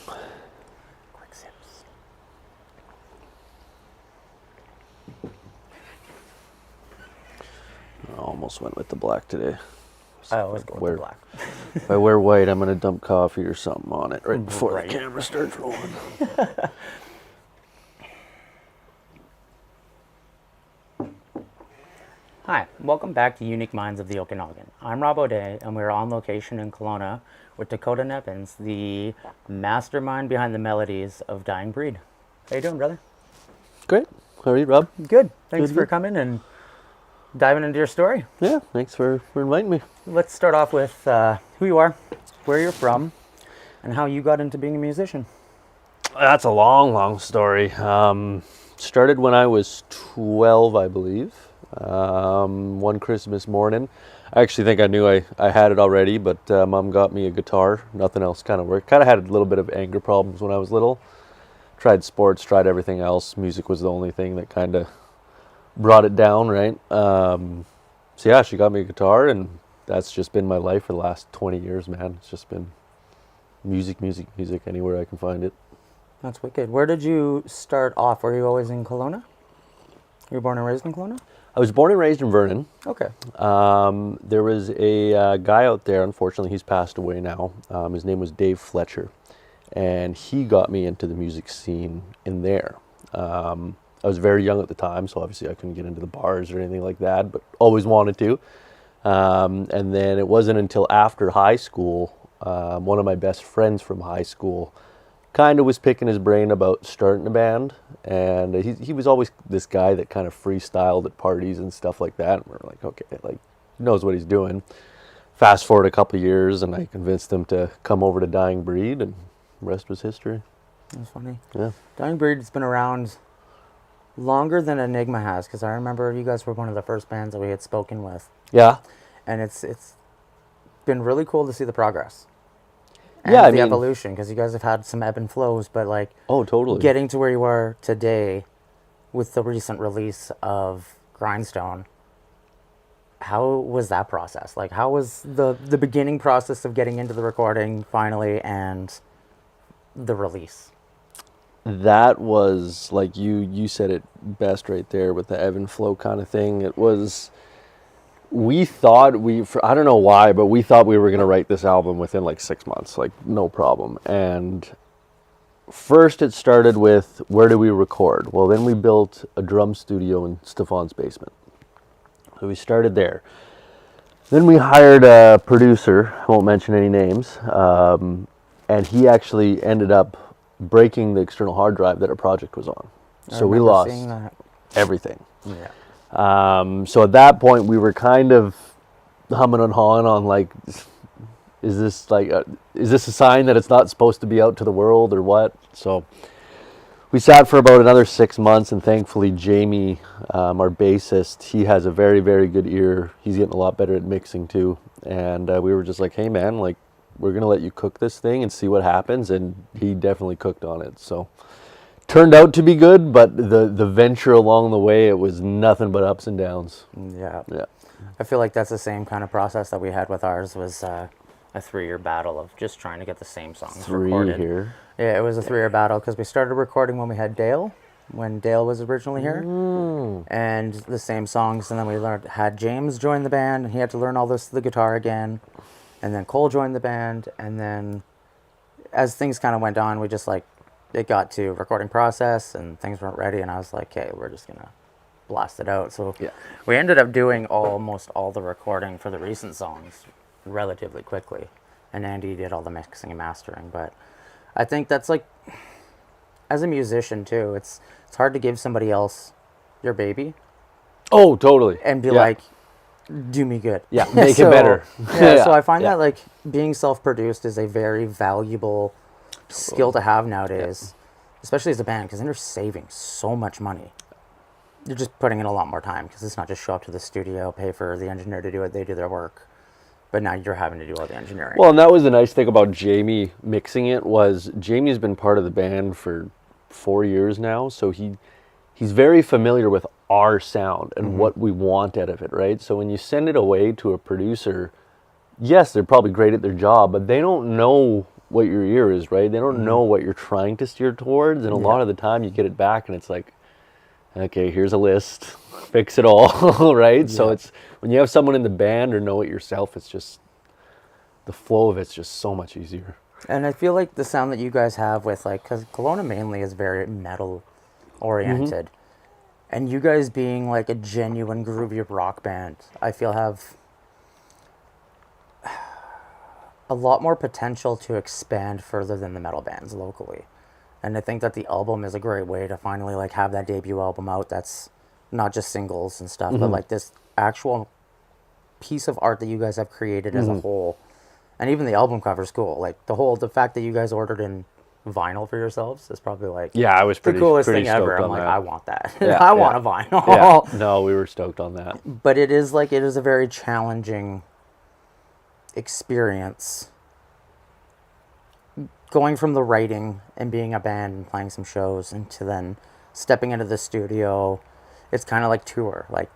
Quick sips. I almost went with the black today. I always go with the black. If I wear white, I'm going to dump coffee or something on it right before Right. the camera starts rolling. Hi, welcome back to Unique Minds of the Okanagan. I'm Robb, and we're on location in Kelowna with Dacoda Nevens, the mastermind behind the melodies of Dying Breed. How you doing, brother? Great. How are you, Rob? Good. Thanks Good, for good. coming and diving into your story. Yeah, thanks for inviting me. Let's start off with who you are, where you're from, and how you got into being a musician. That's a long story. Started when I was 12, I believe. One Christmas morning. I actually think I knew I had it already, but Mom got me a guitar. Nothing else kind of worked. Kind of had a little bit of anger problems when I was little. Tried sports, tried everything else. Music was the only thing that kind of brought it down, right? So yeah, she got me a guitar, and that's just been my life for the last 20 years, man. It's just been music, anywhere I can find it. That's wicked. Where did you start off? Were you always in Kelowna? You were born and raised in Kelowna? I was born and raised in Vernon. Okay. There was a guy out there, unfortunately he's passed away now. His name was Dave Fletcher, and he got me into the music scene in there. I was very young at the time, so obviously I couldn't get into the bars or anything like that, but always wanted to. And then it wasn't until after high school, one of my best friends from high school kind of was picking his brain about starting a band, and he was always this guy that kind of freestyled at parties and stuff like that. And we're like, okay, like, he knows what he's doing. Fast forward a couple of years, and I convinced him to come over to Dying Breed, and the rest was history. That's funny. Yeah. Dying Breed's been around longer than Enigma has, because I remember you guys were one of the first bands that we had spoken with, Yeah. and it's been really cool to see the progress. And Yeah, I the mean- evolution, because you guys have had some ebb and flows, but like Oh, totally. getting to where you are today with the recent release of Grindstone, how was that process? Like, how was the beginning process of getting into the recording finally and the release? That was, like you said it best right there with the ebb and flow kind of thing. It was, we thought I don't know why, but we thought we were going to write this album within like 6 months, like no problem. And first it started with, where do we record? Well, then we built a drum studio in Stefan's basement. So we started there. Then we hired a producer, I won't mention any names, and he actually ended up breaking the external hard drive that our project was on. So we remember lost seeing that. everything. Yeah. So at that point we were kind of humming and hawing on, like, is this a sign that it's not supposed to be out to the world or what? So we sat for about another 6 months, and thankfully Jamie, our bassist, he has a very, very good ear. He's getting a lot better at mixing too. And we were just like, hey man, like, we're going to let you cook this thing and see what happens. And he definitely cooked on it. So turned out to be good, but the venture along the way, it was nothing but ups and downs. Yeah. Yeah. I feel like that's the same kind of process that we had with ours, was a 3-year battle of just trying to get the same songs recorded. Here. Yeah, it was a 3-year battle, because we started recording when we had Dale, when Dale was originally here, and the same songs, and then we had James join the band, and he had to learn all the guitar again, and then Cole joined the band, and then as things kind of went on, we just like, it got to recording process, and things weren't ready, and I was like, hey, we're just gonna blast it out. So Yeah. we ended up doing almost all the recording for the recent songs relatively quickly, and Andy did all the mixing and mastering. But I think that's like, as a musician too, it's hard to give somebody else your baby Oh, totally. and be Yeah. like, do me good. Yeah, make it better. Yeah, so I find Yeah. that like being self-produced is a very valuable skill to have nowadays, especially as a band, because then you're saving so much money. You're just putting in a lot more time, because it's not just show up to the studio, pay for the engineer to do it, they do their work, but now you're having to do all the engineering. Well, and that was the nice thing about Jamie mixing it, was Jamie's been part of the band for 4 years now, so he's very familiar with our sound and what we want out of it, right? So when you send it away to a producer, yes, they're probably great at their job, but they don't know what your ear is, right? They don't know what you're trying to steer towards, and a lot of the time you get it back and it's like, okay, here's a list, fix it all, right? So it's, when you have someone in the band or know it yourself, it's just, the flow of it's just so much easier. And I feel like the sound that you guys have with, like, because Kelowna mainly is very metal oriented, and you guys being like a genuine groovy rock band, I feel have a lot more potential to expand further than the metal bands locally. And I think that the album is a great way to finally like have that debut album out that's not just singles and stuff, but like this actual piece of art that you guys have created as a whole. And even the album cover is cool. Like the fact that you guys ordered in vinyl for yourselves is probably like I was the coolest pretty thing ever. stoked I'm on like, that. I want that. Yeah, I want a vinyl. Yeah. No, we were stoked on that. But it is a very challenging experience going from the writing and being a band and playing some shows into then stepping into the studio. It's kind of like tour. Like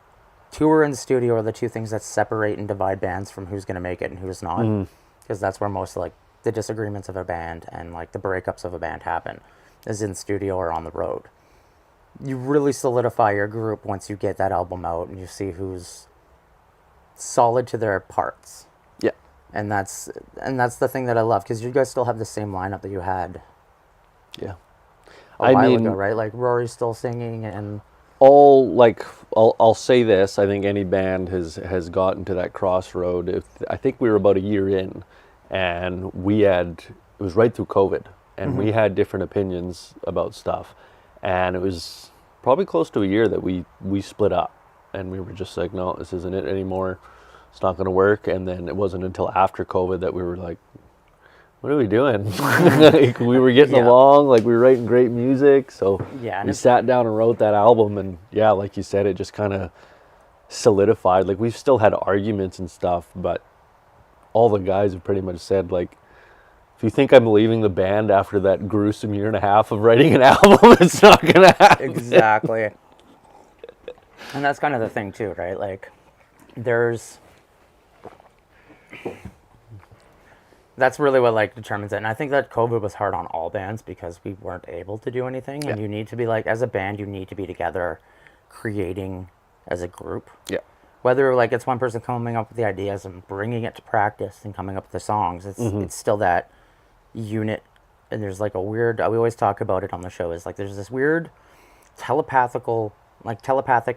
tour and studio are the two things that separate and divide bands from who's going to make it and who's not. Because that's where most like the disagreements of a band and like the breakups of a band happen, is in studio or on the road. You really solidify your group once you get that album out and you see who's solid to their parts. Yeah. And that's the thing that I love, because you guys still have the same lineup that you had Yeah. a while ago, right? Like Rory's still singing, and I'll say this, I think any band has gotten to that crossroad. I think we were about a year in, and it was right through COVID, and we had different opinions about stuff, and it was probably close to a year that we split up, and we were just like, no, this isn't it anymore. It's not going to work. And then it wasn't until after COVID that we were like, what are we doing? Like, we were getting along, like we were writing great music. So we sat down and wrote that album, and like you said, it just kind of solidified. Like, we've still had arguments and stuff, but all the guys have pretty much said, like, if you think I'm leaving the band after that gruesome year and a half of writing an album, it's not going to happen. Exactly. And that's kind of the thing too, right? Like, that's really what like determines it. And I think that COVID was hard on all bands because we weren't able to do anything. And you need to be like, as a band, you need to be together creating as a group. Yeah. Whether like it's one person coming up with the ideas and bringing it to practice and coming up with the songs, it's still that unit. And there's like we always talk about it on the show, is like there's this weird telepathic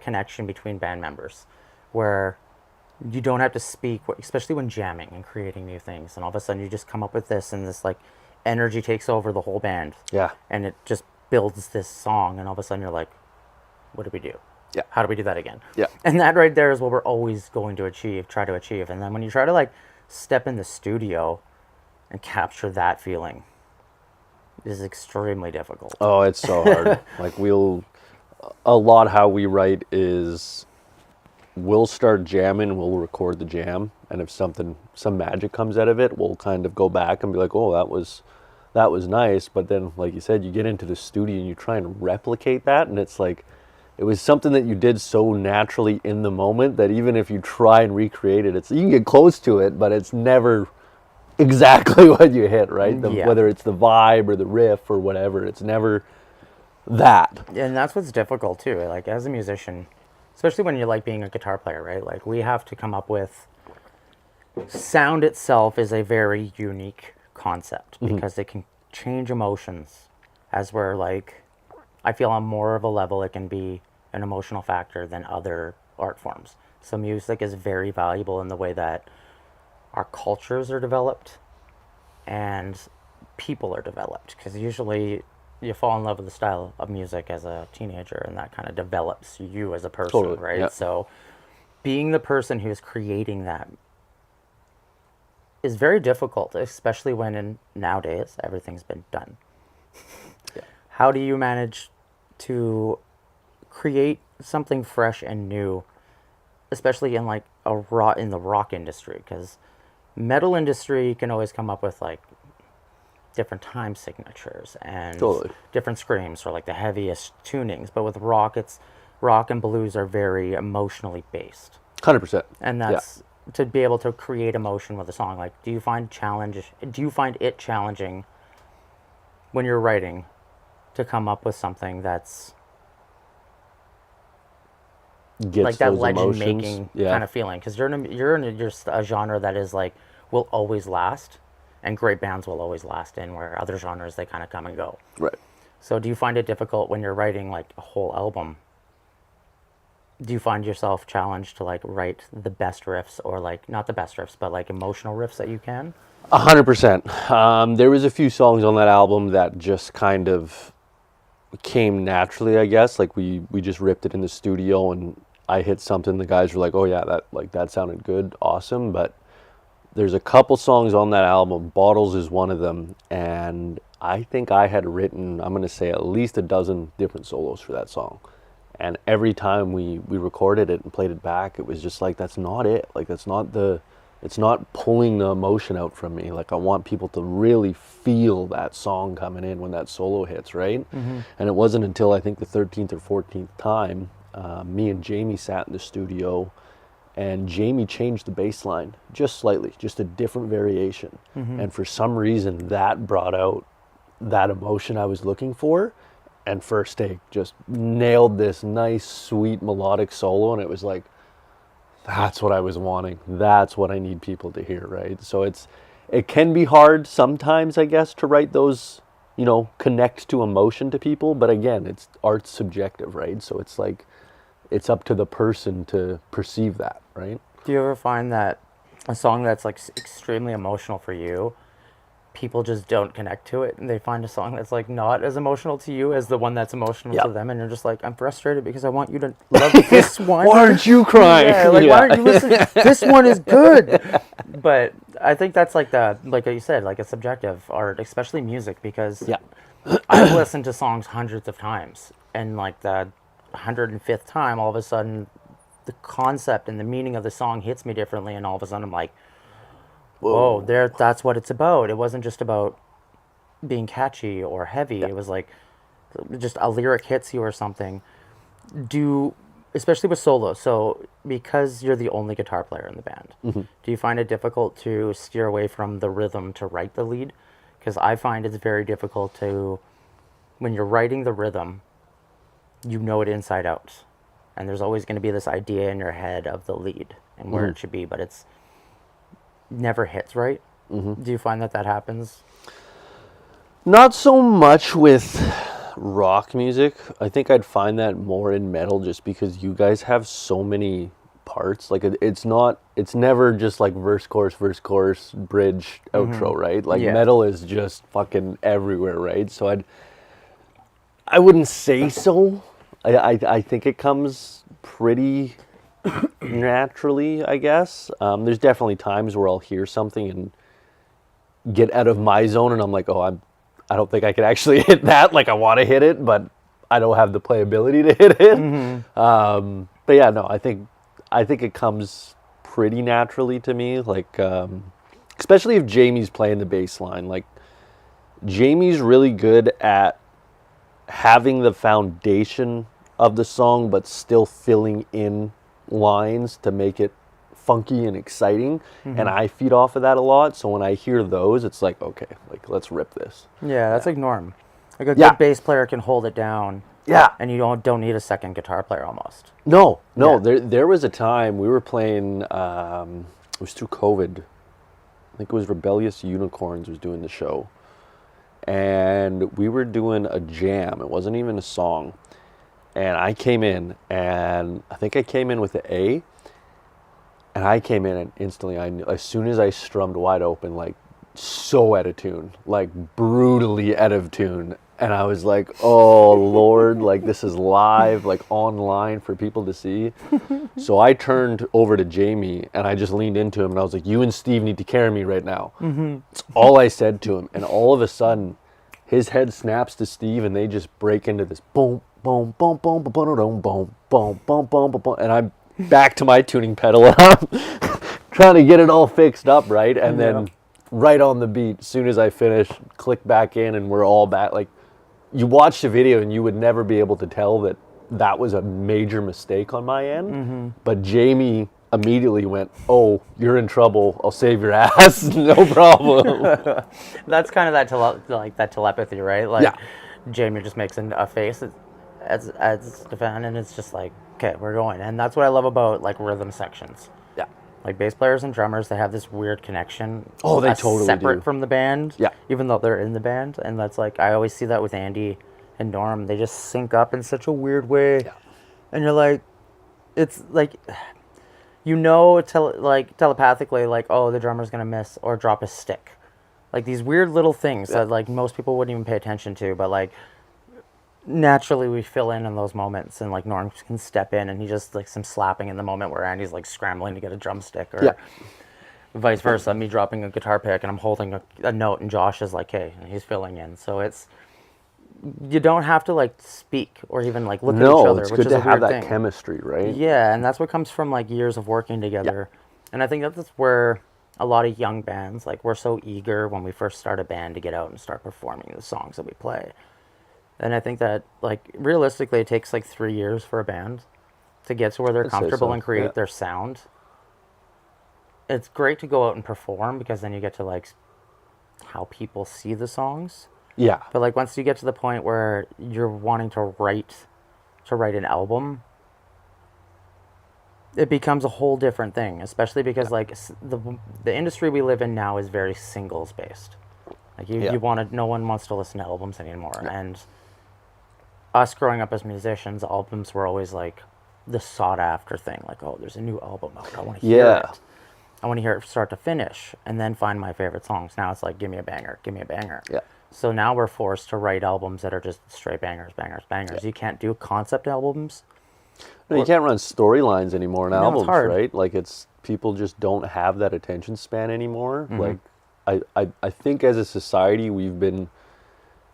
connection between band members where you don't have to speak, especially when jamming and creating new things, and all of a sudden you just come up with this, and this like energy takes over the whole band. Yeah. And it just builds this song, and all of a sudden you're like, what do we do? Yeah. How do we do that again? Yeah. And that right there is what we're always going to try to achieve. And then when you try to like step in the studio and capture that feeling, it is extremely difficult. Oh, it's so hard. Like, a lot how we write is, we'll start jamming, we'll record the jam, and if some magic comes out of it, we'll kind of go back and be like, oh, that was nice. But then, like you said, you get into the studio and you try and replicate that, and it's like, it was something that you did so naturally in the moment that even if you try and recreate it, you can get close to it, but it's never exactly what you hit, right? Whether it's the vibe or the riff or whatever, it's never that. And that's what's difficult too. Like, as a musician, especially when you're like being a guitar player, right? Like, we have to come up with, sound itself is a very unique concept because it can change emotions. As we're like, I feel on more of a level it can be an emotional factor than other art forms. So music is very valuable in the way that our cultures are developed and people are developed, because usually you fall in love with the style of music as a teenager, and that kind of develops you as a person, right? Yeah. So being the person who's creating that is very difficult, especially when nowadays everything's been done. How do you manage to create something fresh and new, especially in like in the rock industry? Because metal industry can always come up with like different time signatures and different screams or like the heaviest tunings, but with rock and blues are very emotionally based. 100%. And that's to be able to create emotion with a song? Like, do you find it challenging when you're writing to come up with something that's Gets like that those legend emotions. making Yeah. kind of feeling? Because you're in just a genre that is like will always last, and great bands will always last in, where other genres they kind of come and go. Right. So do you find it difficult when you're writing like a whole album? Do you find yourself challenged to like write the best riffs, or like not the best riffs, but like emotional riffs that you can? 100%. There was a few songs on that album that just kind of came naturally, I guess. Like we just ripped it in the studio, and I hit something. The guys were like, "Oh yeah, that sounded good, awesome." But there's a couple songs on that album. Bottles is one of them, and I think I had written, I'm gonna say, at least a dozen different solos for that song. And every time we recorded it and played it back, it was just like, that's not it. Like it's not pulling the emotion out from me. Like I want people to really feel that song coming in when that solo hits, right? And it wasn't until I think the 13th or 14th time, me and Jamie sat in the studio, and Jamie changed the bass line just slightly, just a different variation. And for some reason, that brought out that emotion I was looking for. And first take just nailed this nice, sweet, melodic solo, and it was like, that's what I was wanting. That's what I need people to hear, right? So it can be hard sometimes, I guess, to write those, connect to emotion to people. But again, art's subjective, right? So it's like, it's up to the person to perceive that, right? Do you ever find that a song that's like extremely emotional for you, people just don't connect to it, and they find a song that's like not as emotional to you as the one that's emotional to them, and you're just like, I'm frustrated because I want you to love this one. Why aren't you crying? Yeah, like, why aren't you listening? This one is good. But I think that's like you said, like a subjective art, especially music, because I've listened to songs hundreds of times, and like the 105th time, all of a sudden, the concept and the meaning of the song hits me differently, and all of a sudden I'm like, whoa, that's what it's about. It wasn't just about being catchy or heavy. It was like just a lyric hits you or something. Especially with solo, so because you're the only guitar player in the band, do you find it difficult to steer away from the rhythm to write the lead? Because I find it's very difficult to, when you're writing the rhythm, you know it inside out. And there's always going to be this idea in your head of the lead and where it should be, but it's never hits right. Do you find that happens? Not so much with rock music. I think I'd find that more in metal, just because you guys have so many parts. Like it's never just like verse, chorus, bridge, outro, right? Like metal is just fucking everywhere, right? So I wouldn't say so. I think it comes pretty naturally, I guess. There's definitely times where I'll hear something and get out of my zone, and I'm like, I don't think I can actually hit that. Like I want to hit it, but I don't have the playability to hit it. But yeah, no, I think it comes pretty naturally to me. Like, especially if Jamie's playing the bass line. Like, Jamie's really good at having the foundation of the song, but still filling in lines to make it funky and exciting, and I feed off of that a lot. So when I hear those, it's like, okay, like let's rip this. Yeah, that's like norm. Like a good bass player can hold it down. Yeah, and you don't need a second guitar player almost. No. There was a time we were playing. It was through COVID. I think it was Rebellious Unicorns was doing the show, and we were doing a jam. It wasn't even a song. And I came in, and I think I came in with the A, and I came in and instantly, as soon as I strummed Wide Open, like so out of tune, like brutally out of tune. And I was like, oh Lord, like this is live, like online for people to see. So I turned over to Jamie and I just leaned into him and I was like, you and Steve need to carry me right now. It's all I said to him. And all of a sudden, his head snaps to Steve and they just break into this boom, boom, boom, boom, boom, boom, boom, boom, boom, boom, boom, boom, and I'm back to my tuning pedal and I'm trying to get it all fixed up, right? And then right on the beat, as soon as I finish, click back in and we're all back. Like, you watch the video and you would never be able to tell that was a major mistake on my end. But Jamie immediately went, "Oh, you're in trouble. I'll save your ass. No problem." That's kind of that telepathy, right? Like, Yeah. Jamie just makes a face as Stefan, and it's just like, okay, we're going. And that's what I love about like rhythm sections. Yeah. Like bass players and drummers, they have this weird connection. Oh, they totally separate do. from the band. Yeah. Even though they're in the band, and that's like I always see that with Andy and Norm. They just sync up in such a weird way, Yeah. and you're like, it's like, you know, telepathically, like, oh, the drummer's gonna miss or drop a stick, like these weird little things that like most people wouldn't even pay attention to, but like naturally we fill in those moments, and like Norm can step in and he just like some slapping in the moment where Andy's like scrambling to get a drumstick, or vice versa, me dropping a guitar pick and I'm holding a note and Josh is like, hey, and he's filling in. So it's, you don't have to like speak or even like look at each other, it's which good is to a have weird that thing. chemistry, right? Yeah, and that's what comes from like years of working together. And I think that's where a lot of young bands, like, we're so eager when we first start a band to get out and start performing the songs that we play. And I think that, like, realistically, it takes like 3 years for a band to get to where they're I'd say comfortable so, and create yeah. their sound. It's great to go out and perform because then you get to like how people see the songs. Yeah. But like once you get to the point where you're wanting to write an album, it becomes a whole different thing, especially because like the industry we live in now is very singles based. Like you want to, no one wants to listen to albums anymore. And us growing up as musicians, albums were always like the sought after thing. Like, oh, there's a new album out, I want to hear it. I want to hear it start to finish and then find my favorite songs. Now it's like, give me a banger, give me a banger. Yeah. So now we're forced to write albums that are just straight bangers, bangers, bangers. You can't do concept albums. No, you can't run storylines anymore in No, it's albums, hard. right? Like, it's, people just don't have that attention span anymore. Like, I think as a society we've been,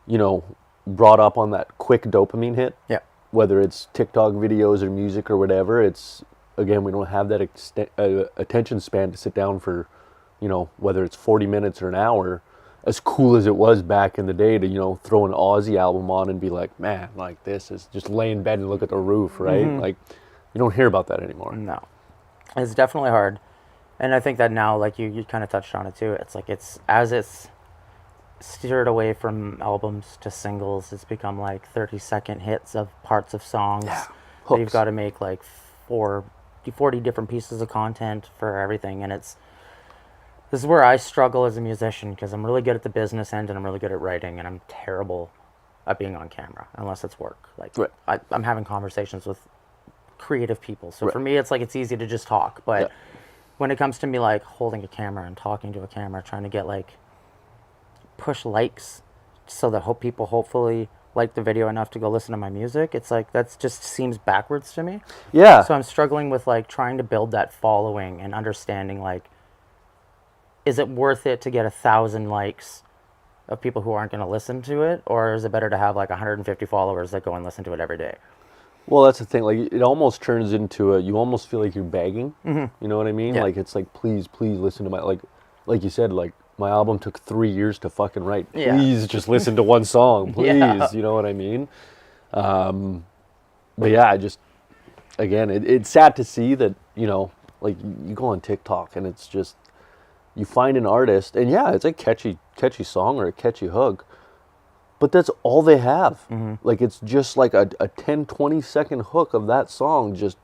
you know, brought up on that quick dopamine hit. Yeah. Whether it's TikTok videos or music or whatever, it's, again, we don't have that attention span to sit down for, you know, whether it's 40 minutes or an hour, as cool as it was back in the day to, you know, throw an Aussie album on and be like, man, like, this is just lay in bed and look at the roof, right? Like, you don't hear about that anymore. No. It's definitely hard. And I think that now, like you kind of touched on it too, it's like it's steered away from albums to singles, it's become like 30-second hits of parts of songs. Yeah. That you've Hooks. got to make like 40 different pieces of content for everything. And this is where I struggle as a musician because I'm really good at the business end and I'm really good at writing, and I'm terrible at being on camera unless it's work. Like, I'm having conversations with creative people, so for me it's like it's easy to just talk, but when it comes to me like holding a camera and talking to a camera, trying to get like push likes so that people hopefully like the video enough to go listen to my music, it's like that just seems backwards to me. Yeah. So I'm struggling with like trying to build that following and understanding like, is it worth it to get 1,000 likes of people who aren't going to listen to it, or is it better to have like 150 followers that go and listen to it every day? Well, that's the thing. Like, it almost turns into you almost feel like you're begging. You know what I mean? Yeah. Like, it's like, please listen to my, like you said, like, my album took 3 years to fucking write. Please just listen to one song, please. You know what I mean? But yeah, I just, again, it's sad to see that, you know, like, you go on TikTok and it's just, you find an artist and it's a catchy song or a catchy hook, but that's all they have. Like, it's just like a 10, 20-second hook of that song just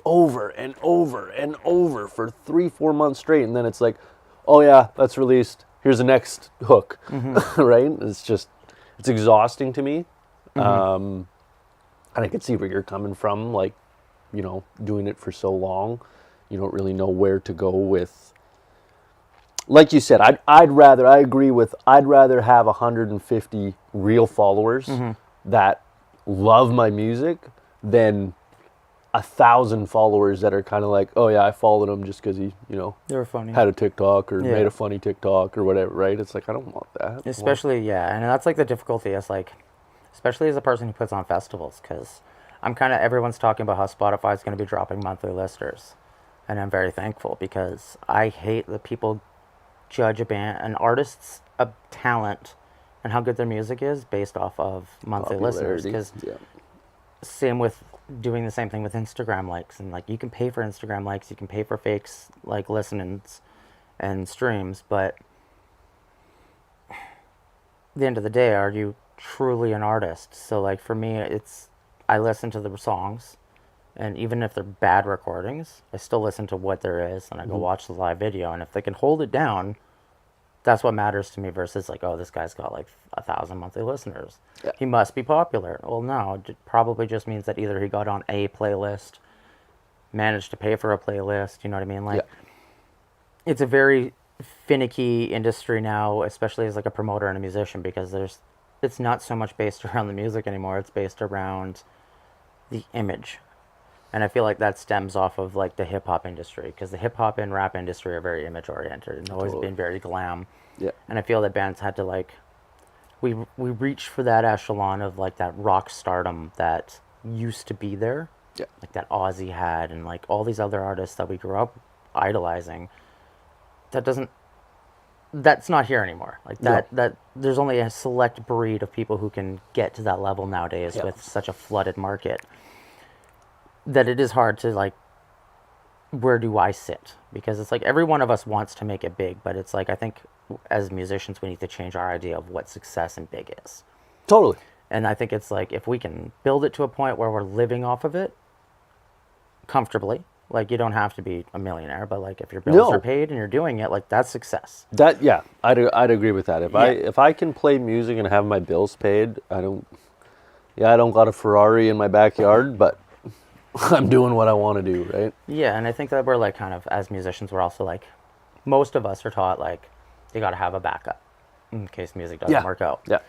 over and over and over for 3-4 months straight. And then it's like, oh yeah, that's released. Here's the next hook, right? It's exhausting to me. And I can see where you're coming from, like, you know, doing it for so long, you don't really know where to go with. Like you said, I'd rather have 150 real followers that love my music than 1,000 followers that are kind of like, oh yeah, I followed him just because he, you know, They were funny. had a TikTok or made a funny TikTok or whatever, right? It's like, I don't want that. Especially, and that's like the difficulty is like, especially as a person who puts on festivals, because everyone's talking about how Spotify is going to be dropping monthly listers. And I'm very thankful because I hate that people judge an artist's talent and how good their music is based off of monthly listeners. Because same with doing the same thing with Instagram likes, and like you can pay for Instagram likes, you can pay for fakes like listenings and streams, but at the end of the day, are you truly an artist? So like for me, it's I listen to the songs, and even if they're bad recordings, I still listen to what there is, and I go watch the live video, and if they can hold it down, that's what matters to me versus like, oh, this guy's got like 1,000 monthly listeners. Yeah. He must be popular. Well, no, it probably just means that either he got on a playlist, managed to pay for a playlist, you know what I mean? Like, it's a very finicky industry now, especially as like a promoter and a musician, because it's not so much based around the music anymore. It's based around the image. And I feel like that stems off of like the hip hop industry, because the hip hop and rap industry are very image oriented and always been very glam. Yeah. And I feel that bands had to like, we reached for that echelon of like that rock stardom that used to be there. Yeah. Like that Ozzy had, and like all these other artists that we grew up idolizing. That's not here anymore. Like that there's only a select breed of people who can get to that level nowadays with such a flooded market, that it is hard to like, where do I sit? Because it's like every one of us wants to make it big, but it's like I think as musicians we need to change our idea of what success and big is. Totally. And I think it's like if we can build it to a point where we're living off of it comfortably, like you don't have to be a millionaire, but like if your bills are paid and you're doing it, like that's success. I'd agree with that. If I can play music and have my bills paid, I don't got a Ferrari in my backyard, but I'm doing what I want to do, right? Yeah, and I think that we're like kind of, as musicians, we're also like, most of us are taught like, you got to have a backup in case music doesn't work out. Yeah.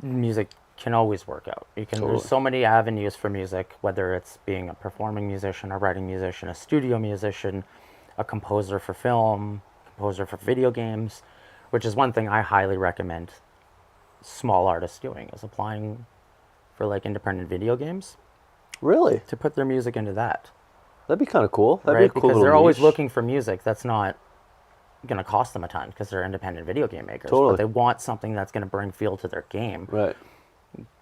Music can always work out. There's so many avenues for music, whether it's being a performing musician, a writing musician, a studio musician, a composer for film, composer for video games, which is one thing I highly recommend small artists doing, is applying for like independent video games. Really? To put their music into that. That'd be kind of cool. That'd right? be a cool Because they're little always niche. looking for music that's not going to cost them a ton, because they're independent video game makers. Totally. But they want something that's going to bring feel to their game. Right.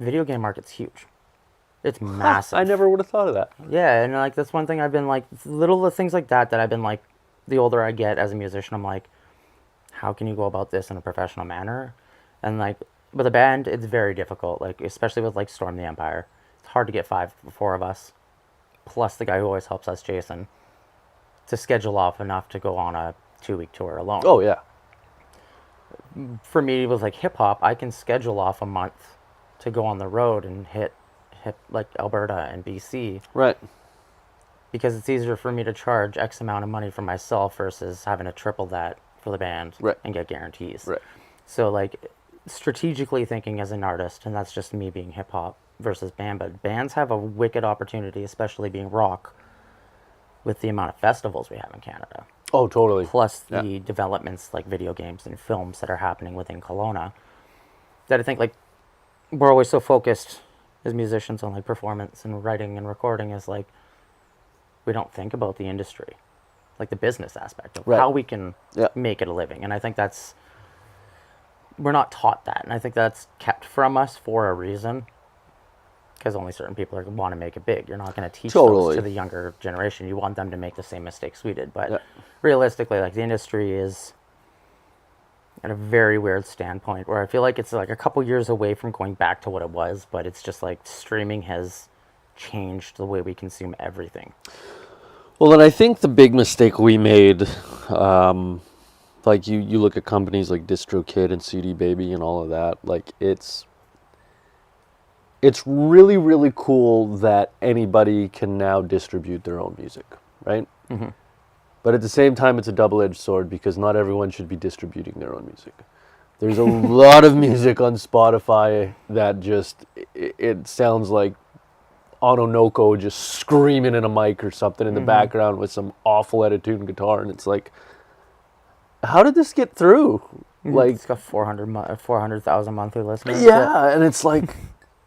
Video game market's huge. It's massive. I never would have thought of that. Yeah, and like that's one thing I've been like, little things like that I've been like, the older I get as a musician, I'm like, how can you go about this in a professional manner? And like with a band, it's very difficult. Like especially with like Storm the Empire, it's hard to get four of us, plus the guy who always helps us, Jason, to schedule off enough to go on a 2-week tour alone. Oh yeah. For me, with like hip hop, I can schedule off a month to go on the road and hit like Alberta and BC. Right. Because it's easier for me to charge X amount of money for myself versus having to triple that for the band and get guarantees. Right. So like strategically thinking as an artist, and that's just me being hip hop versus band, but bands have a wicked opportunity, especially being rock, with the amount of festivals we have in Canada. Oh, totally. Plus the developments like video games and films that are happening within Kelowna, that I think like we're always so focused as musicians on like performance and writing and recording, is like we don't think about the industry, like the business aspect of how we can make it a living. And I think we're not taught that, and I think that's kept from us for a reason, because only certain people want to make it big. You're not going to teach those to the younger generation. You want them to make the same mistakes we did, but realistically, like the industry is at a very weird standpoint where I feel like it's like a couple years away from going back to what it was, but it's just like streaming has changed the way we consume everything. Well, and I think the big mistake we made, like you look at companies like DistroKid and CD Baby and all of that, like it's really, really cool that anybody can now distribute their own music, right? Mm-hmm. But at the same time, it's a double-edged sword, because not everyone should be distributing their own music. There's a lot of music on Spotify that just, it sounds like Ononoko just screaming in a mic or something in the background with some awful out-of-tune guitar, and it's like, how did this get through? Like, it's got 400,000 monthly listeners. Yeah, and it's like,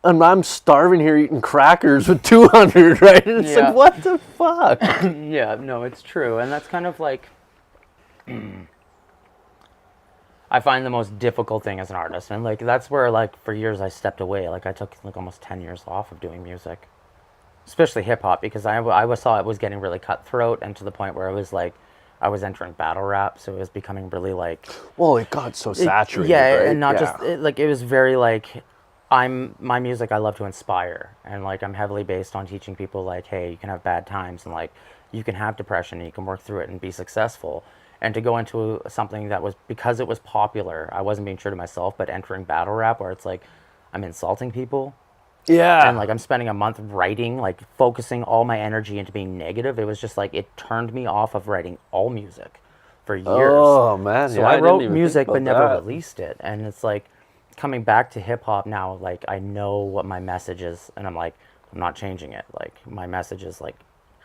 and I'm starving here eating crackers with 200, right? And it's like, what the fuck? Yeah, no, it's true. And that's kind of like, I find the most difficult thing as an artist. And like, that's where like for years I stepped away. Like I took like almost 10 years off of doing music. especially hip hop, because saw it was getting really cutthroat, and to the point where it was like I was entering battle rap, so it was becoming really like Well, it got so saturated, yeah, right? and not Yeah. just like it was very like my music. I love to inspire, and like I'm heavily based on teaching people like, hey, you can have bad times, and like you can have depression, and you can work through it and be successful. And to go into something that was because it was popular, I wasn't being true to myself, but entering battle rap where it's like I'm insulting people Yeah. and like I'm spending a month writing, like focusing all my energy into being negative. It was just like it turned me off of writing all music for years. Oh, man. So Yeah, I I didn't wrote even music think but about never that. released it, and it's like coming back to hip hop now. Like I know what my message is, and I'm like I'm not changing it. Like my message is like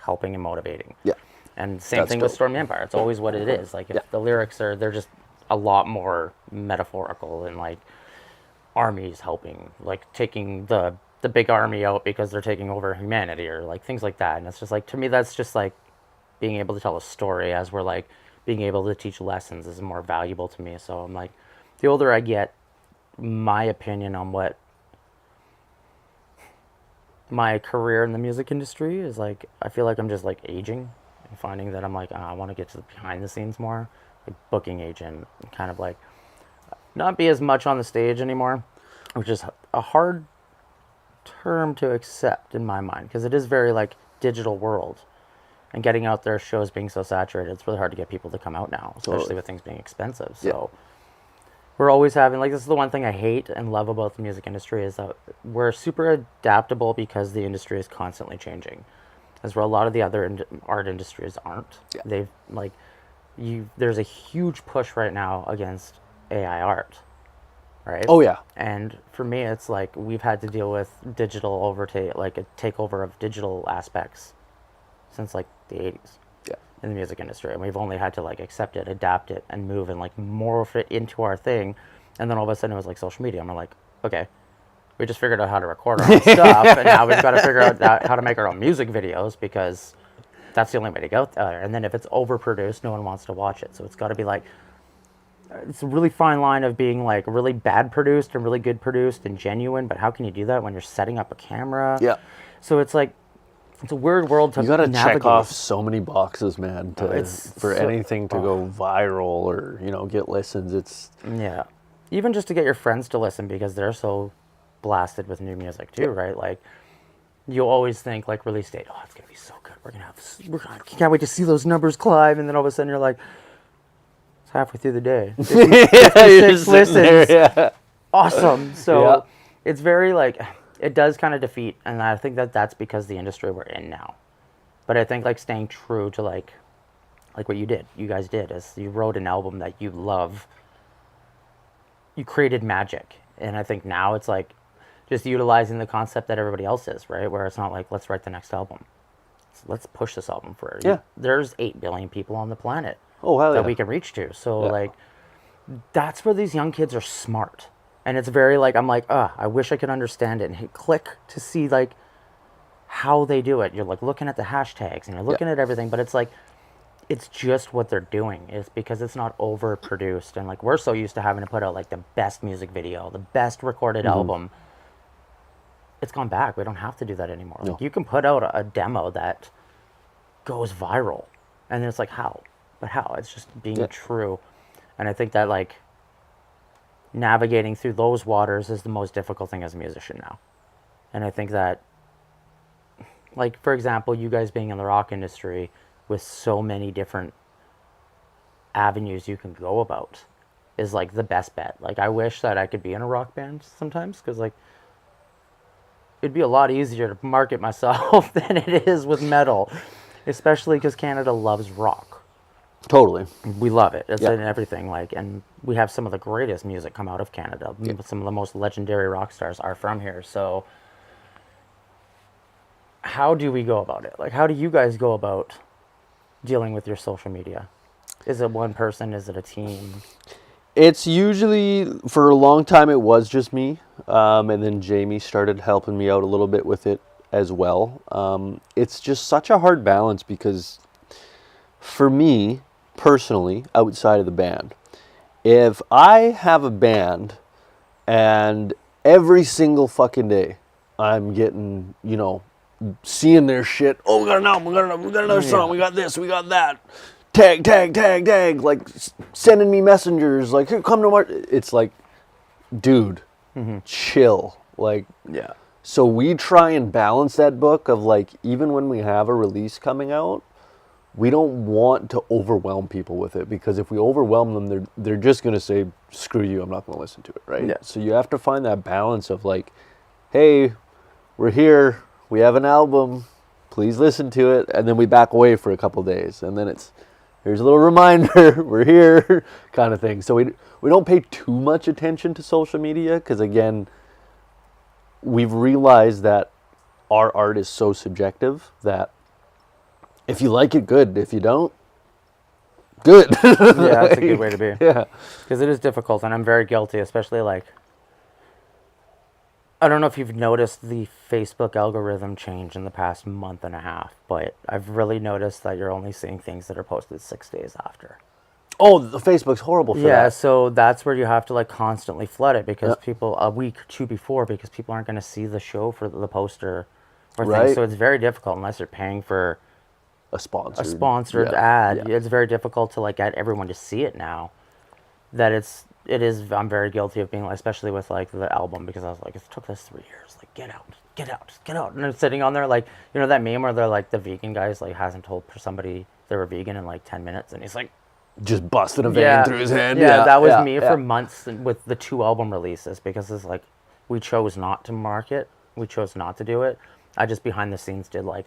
helping and motivating. Yeah. And same That's thing with dope. Stormy Empire. It's always what it is. Like if Yeah. the lyrics they're just a lot more metaphorical and like armies helping, like taking the big army out because they're taking over humanity or like things like that. And it's just like to me that's just like being able to tell a story as we're like being able to teach lessons is more valuable to me. So I'm like the older I get, my opinion on what my career in the music industry is like I feel like I'm just like aging and finding that I'm like I want to get to the behind the scenes more, like booking agent, and kind of like not be as much on the stage anymore, which is a hard term to accept in my mind because it is very like digital world, and getting out there, shows being so saturated, it's really hard to get people to come out now, especially Totally. with things being expensive. Yeah. So we're always having like this is the one thing I hate and love about the music industry is that we're super adaptable because the industry is constantly changing, as where a lot of the other art industries aren't. Yeah. They've like there's a huge push right now against AI art, right? Oh, yeah. And for me, it's like we've had to deal with digital overtake, like a takeover of digital aspects since like the 80s Yeah. in the music industry, and we've only had to like accept it, adapt it, and move and like morph it into our thing. And then all of a sudden it was like social media, and we're like, okay, we just figured out how to record our own stuff, and now we've got to figure out how to make our own music videos because that's the only way to go there. And then if it's overproduced, no one wants to watch it. So it's got to be like it's a really fine line of being like really bad produced and really good produced and genuine. But how can you do that when you're setting up a camera? Yeah. So it's like it's a weird world to You got to navigate. check off so many boxes, man, It's for so- anything to go viral or, get listens. It's Yeah. Even just to get your friends to listen because they're so blasted with new music too, right? Like you always think like release date, oh, it's gonna be so good. Can't wait to see those numbers climb, and then all of a sudden you're like, it's halfway through the day. 56 listens. yeah. Awesome. So Yeah. it's very like it does kind of defeat, and I think that that's because the industry we're in now. But I think like staying true to like what you guys did, is you wrote an album that you love. You created magic, and I think now it's like just utilizing the concept that everybody else is, right? Where it's not like let's write the next album. Let's push this album for Yeah. There's 8 billion people on the planet Oh, hell that yeah. we can reach to. So Yeah. like that's where these young kids are smart. And it's very like I'm like, I wish I could understand it and hit click to see like how they do it. You're like looking at the hashtags and you're looking at everything, but it's like it's just what they're doing. It's because it's not overproduced, and like we're so used to having to put out like the best music video, the best recorded album. It's gone back. We don't have to do that anymore. Like you can put out a demo that goes viral, and it's like how? But how? It's just being true. And I think that like navigating through those waters is the most difficult thing as a musician now. And I think that like for example, you guys being in the rock industry with so many different avenues you can go about is like the best bet. Like I wish that I could be in a rock band sometimes, because like it'd be a lot easier to market myself than it is with metal, especially because Canada loves rock. Totally. We love it. It's in everything. Like, and we have some of the greatest music come out of Canada. Some of the most legendary rock stars are from here. So how do we go about it? Like, how do you guys go about dealing with your social media? Is it one person? Is it a team? It's usually, for a long time, it was just me. And then Jamie started helping me out a little bit with it as well. It's just such a hard balance because for me, personally, outside of the band, if I have a band and every single fucking day I'm getting, seeing their shit. Oh, we got an album, we got another song, we got this, we got that. Tag, like sending me messengers, like, here, come to our. It's like, dude, chill. Like, Yeah. so we try and balance that book of like, even when we have a release coming out, we don't want to overwhelm people with it, because if we overwhelm them, they're just gonna say, screw you, I'm not gonna listen to it, right? Yeah. So you have to find that balance of like, hey, we're here, we have an album, please listen to it, and then we back away for a couple days, and then it's, here's a little reminder, we're here, kind of thing. So we don't pay too much attention to social media, because again, we've realized that our art is so subjective that if you like it, good. If you don't, good. Yeah, that's a good way to be. Yeah. Because it is difficult, and I'm very guilty, especially like, I don't know if you've noticed the Facebook algorithm change in the past month and a half, but I've really noticed that you're only seeing things that are posted 6 days after. Oh, the Facebook's horrible for that. Yeah, so that's where you have to like constantly flood it, because people, a week or two before, because people aren't going to see the show for the poster or Right. things. So it's very difficult unless you're paying for A sponsored ad. It's very difficult to like get everyone to see it now. That it is. I'm very guilty of being, especially with like the album, because I was like, it took us 3 years. Like, get out, and I'm sitting on there like, you know that meme where they're like, the vegan guy's like hasn't told somebody they were vegan in like 10 minutes, and he's like Just busting a vein through his head. Yeah, that was me for months with the 2 album releases, because it's like we chose not to market, we chose not to do it. I just behind the scenes did like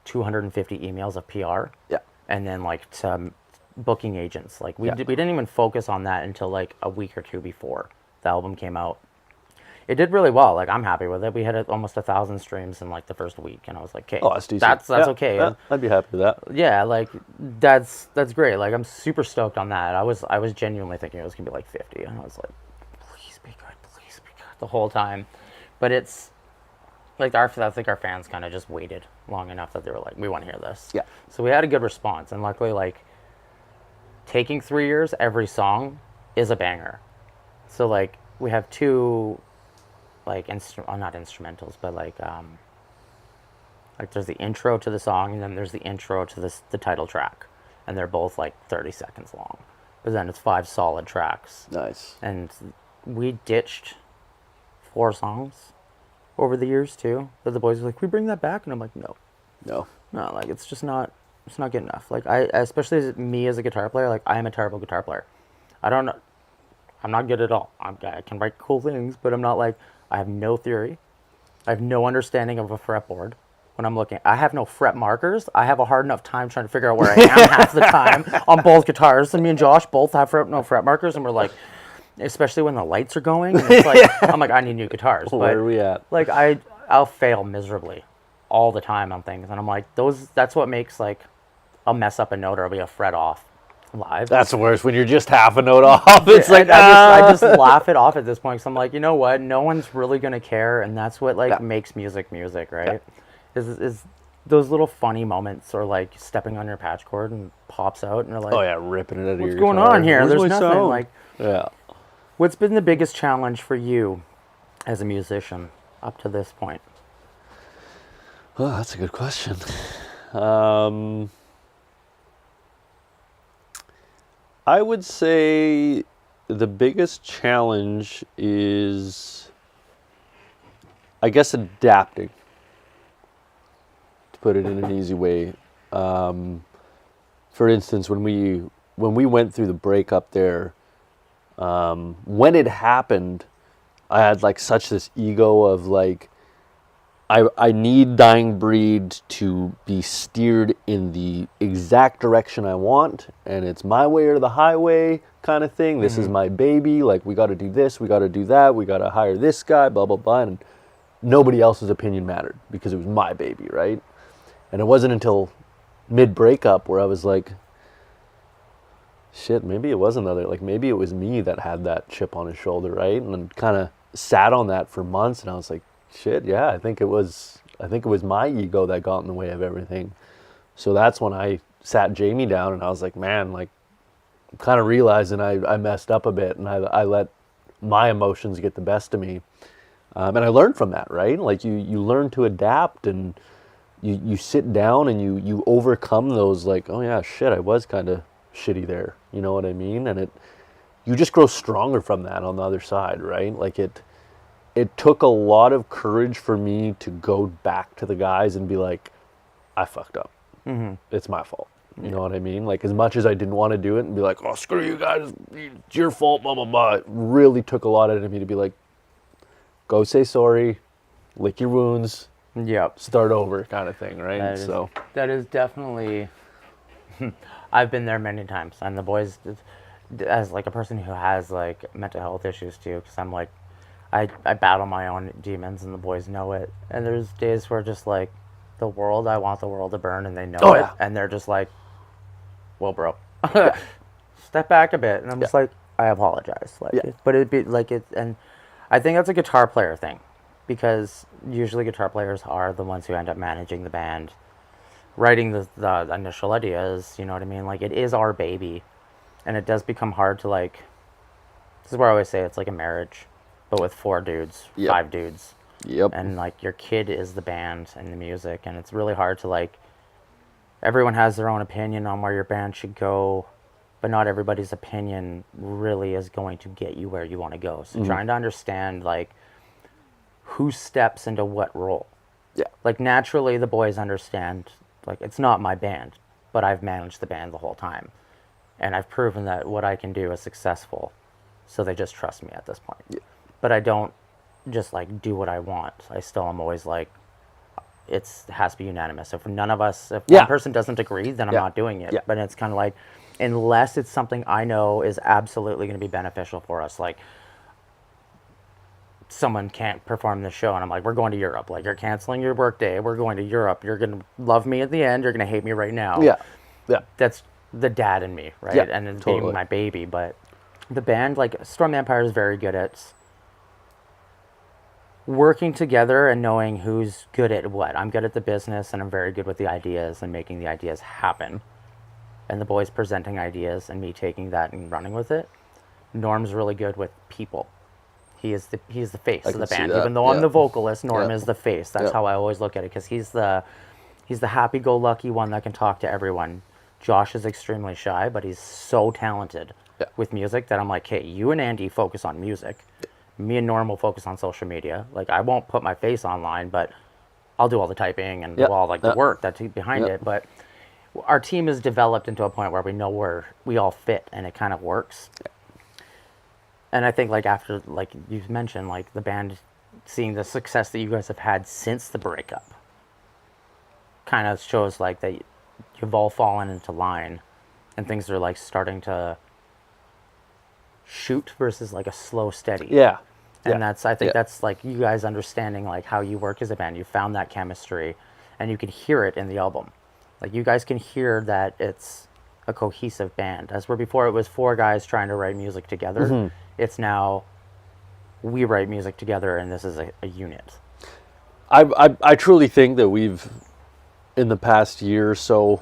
250 emails of PR. Yeah. And then like to booking agents. Like we didn't even focus on that until like a week or two before the album came out. It did really well. Like, I'm happy with it. We had almost 1,000 streams in like the first week, and I was like, okay, Oh, that's decent. that's Yeah, okay. yeah, I'd be happy with that. Yeah, like that's great. Like, I'm super stoked on that. I was genuinely thinking it was gonna be like 50, and I was like, please be good the whole time. But it's like I think our fans kind of just waited long enough that they were like, we want to hear this. Yeah. So we had a good response, and luckily, like, taking 3 years, every song is a banger. So like we have 2 like not instrumentals, but like there's the intro to the song, and then there's the intro to the title track, and they're both like 30 seconds long. But then it's 5 solid tracks. Nice. And we ditched 4 songs over the years too. That the boys were like, "We bring that back," and I'm like, "No, like it's just not. It's not good enough." Like especially as me as a guitar player, like I am a terrible guitar player. I'm not good at all. I can write cool things, but I'm not like. I have no theory. I have no understanding of a fretboard. When I'm looking, I have no fret markers. I have a hard enough time trying to figure out where I am half the time on both guitars. And me and Josh both have no fret markers, and we're like, especially when the lights are going. And it's like, I'm like, I need new guitars. But where are we at? Like I'll fail miserably all the time on things, and I'm like, that's what makes like a mess up a note or be a fret off live. That's the worst, when you're just half a note off. It's like, I just laugh it off at this point, because I'm like, you know what? No one's really gonna care, and that's what like makes music, right? Is those little funny moments, or like stepping on your patch cord and pops out, and you're like, oh yeah, ripping it out of your what's going guitar. on here? Where's There's my nothing. sound? Like, yeah. what's been the biggest challenge for you as a musician up to this point? Oh, that's a good question. I would say the biggest challenge is, I guess, adapting, to put it in an easy way. For instance, when we went through the breakup there, when it happened, I had like such this ego of like, I need Dying Breed to be steered in the exact direction I want, and it's my way or the highway kind of thing. This is my baby. Like, we got to do this, we got to do that, we got to hire this guy, blah, blah, blah. And nobody else's opinion mattered, because it was my baby, right? And it wasn't until mid-breakup where I was like, shit, maybe it was maybe it was me that had that chip on his shoulder, right? And then kind of sat on that for months, and I was like, shit, yeah, I think it was my ego that got in the way of everything. So that's when I sat Jamie down, and I was like, man, like, I'm kind of realizing I messed up a bit, and I let my emotions get the best of me. And I learned from that, right? Like, you learn to adapt, and you sit down and you overcome those, like, oh yeah, shit, I was kind of shitty there. You know what I mean? And you just grow stronger from that on the other side, right? Like it took a lot of courage for me to go back to the guys and be like, I fucked up. It's my fault. You know what I mean? Like, as much as I didn't want to do it and be like, oh, screw you guys, it's your fault, blah, blah, blah. It really took a lot out of me to be like, go say sorry, lick your wounds, Yep. start over kind of thing, right? That is definitely, I've been there many times. And the boys, as like a person who has like mental health issues too, because I'm like, I battle my own demons and the boys know it. And there's days where just like, I want the world to burn and they know it. Yeah. And they're just like, well, bro, step back a bit. And I'm just like, I apologize. Like, but it'd be like it. And I think that's a guitar player thing, because usually guitar players are the ones who end up managing the band, writing the initial ideas. You know what I mean? Like, it is our baby, and it does become hard to like. This is where I always say it's like a marriage, but with 4 dudes, 5 dudes. Yep. And like your kid is the band and the music, and it's really hard to like. Everyone has their own opinion on where your band should go, but not everybody's opinion really is going to get you where you want to go. So trying to understand like who steps into what role. Yeah. Like, naturally the boys understand, like, it's not my band, but I've managed the band the whole time. And I've proven that what I can do is successful. So they just trust me at this point. Yeah. But I don't just like do what I want. I still am always like, it has to be unanimous. If one person doesn't agree, then I'm not doing it. Yeah. But it's kind of like, unless it's something I know is absolutely going to be beneficial for us, like someone can't perform the show and I'm like, we're going to Europe, like, you're canceling your work day, we're going to Europe, you're going to love me at the end, you're going to hate me right now. That's the dad in me, right? And it's being my baby. But the band, like Storm the Empire, is very good at working together and knowing who's good at what. I'm good at the business, and I'm very good with the ideas and making the ideas happen. And the boys presenting ideas and me taking that and running with it. Norm's really good with people. He is the face of the band. Even though I'm the vocalist, Norm is the face. That's how I always look at it, because he's the happy-go-lucky one that can talk to everyone. Josh is extremely shy, but he's so talented with music that I'm like, hey, you and Andy focus on music. Me and Norm will focus on social media. Like, I won't put my face online, but I'll do all the typing and do all like the work that's behind it. But our team is developed into a point where we know where we all fit, and it kind of works. And I think, like, after, like you mentioned, like the band seeing the success that you guys have had since the breakup kind of shows like that you've all fallen into line, and things are like starting to shoot versus like a slow steady. And I think that's like you guys understanding like how you work as a band. You found that chemistry, and you can hear it in the album. Like, you guys can hear that it's a cohesive band. As where before it was 4 guys trying to write music together. It's now we write music together, and this is a unit. I truly think that we've, in the past year or so,